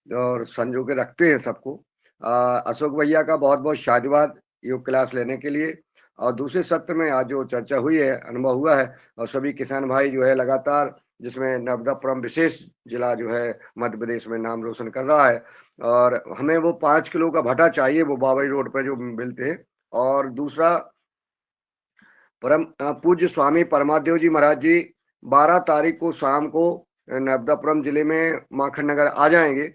और संजो के रखते हैं सबको। अशोक भैया का बहुत बहुत शादिवाद योग क्लास लेने के लिए। और दूसरे सत्र में आज जो चर्चा हुई है, अनुभव हुआ है, और सभी किसान भाई जो है लगातार, जिसमें नर्मदापुरम विशेष जिला जो है मध्य प्रदेश में नाम रोशन कर रहा है। और हमें वो 5 किलो का भट्टा चाहिए, वो बाबई रोड पे जो मिलते हैं। और दूसरा परम पूज्य स्वामी परमादेव जी महाराज जी 12 तारीख को शाम को नर्मदापुरम जिले में माखन नगर आ जाएंगे।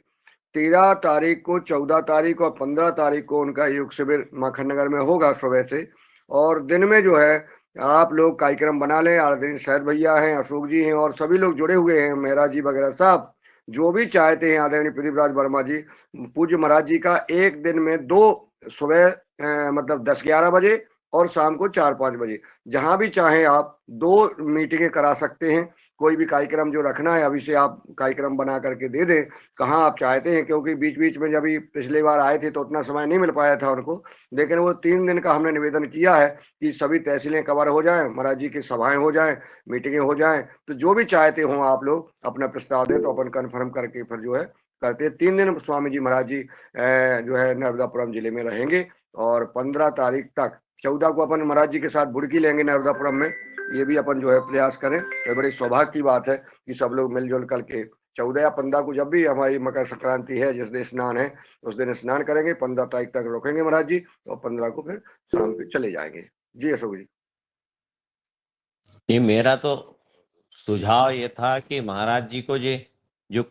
13 तारीख को, 14 तारीख और 15 तारीख को उनका योग शिविर माखन नगर में होगा सुबह से। और दिन में जो है आप लोग कार्यक्रम बना लें। आदरणीय शहद भैया हैं, अशोक जी हैं और सभी लोग जुड़े हुए हैं, मेहरा जी वगैरह सब जो भी चाहते हैं। आदरणीय प्रदीप राज वर्मा जी, पूज्य महाराज जी का एक दिन में 2 सुबह मतलब 10-11 बजे और शाम को 4-5 बजे, जहां भी चाहें आप 2 मीटिंगें करा सकते हैं। कोई भी कार्यक्रम जो रखना है अभी से आप कार्यक्रम बना करके दे दें, कहाँ आप चाहते हैं, क्योंकि बीच बीच में जब पिछली बार आए थे तो उतना समय नहीं मिल पाया था उनको। लेकिन वो 3 दिन का हमने निवेदन किया है कि सभी तहसीलें कवर हो जाएं, महाराज जी की सभाएं हो जाएं, मीटिंगें हो जाएं। तो जो भी चाहते हो आप लोग अपना प्रस्ताव दें तो अपन कन्फर्म करके फिर जो है करते हैं। 3 दिन स्वामी जी महाराज जी जो है नर्मदापुरम जिले में रहेंगे। और 15 तारीख तक, 14 को अपन महाराज जी के साथ बुड़की लेंगे नर्मदापुरम में। ये भी अपन जो है प्रयास करें। तो बड़ी सौभाग्य की बात है कि सब लोग मिलजुल करके 14 या 15 को जब भी हमारी मकर संक्रांति है, जिस दिन स्नान है उस दिन स्नान करेंगे। 15 तारीख तक रुकेंगे महाराज जी और 15 को फिर शाम को चले जाएंगे। जी अशोक जी। ये मेरा तो सुझाव ये था कि महाराज जी को जो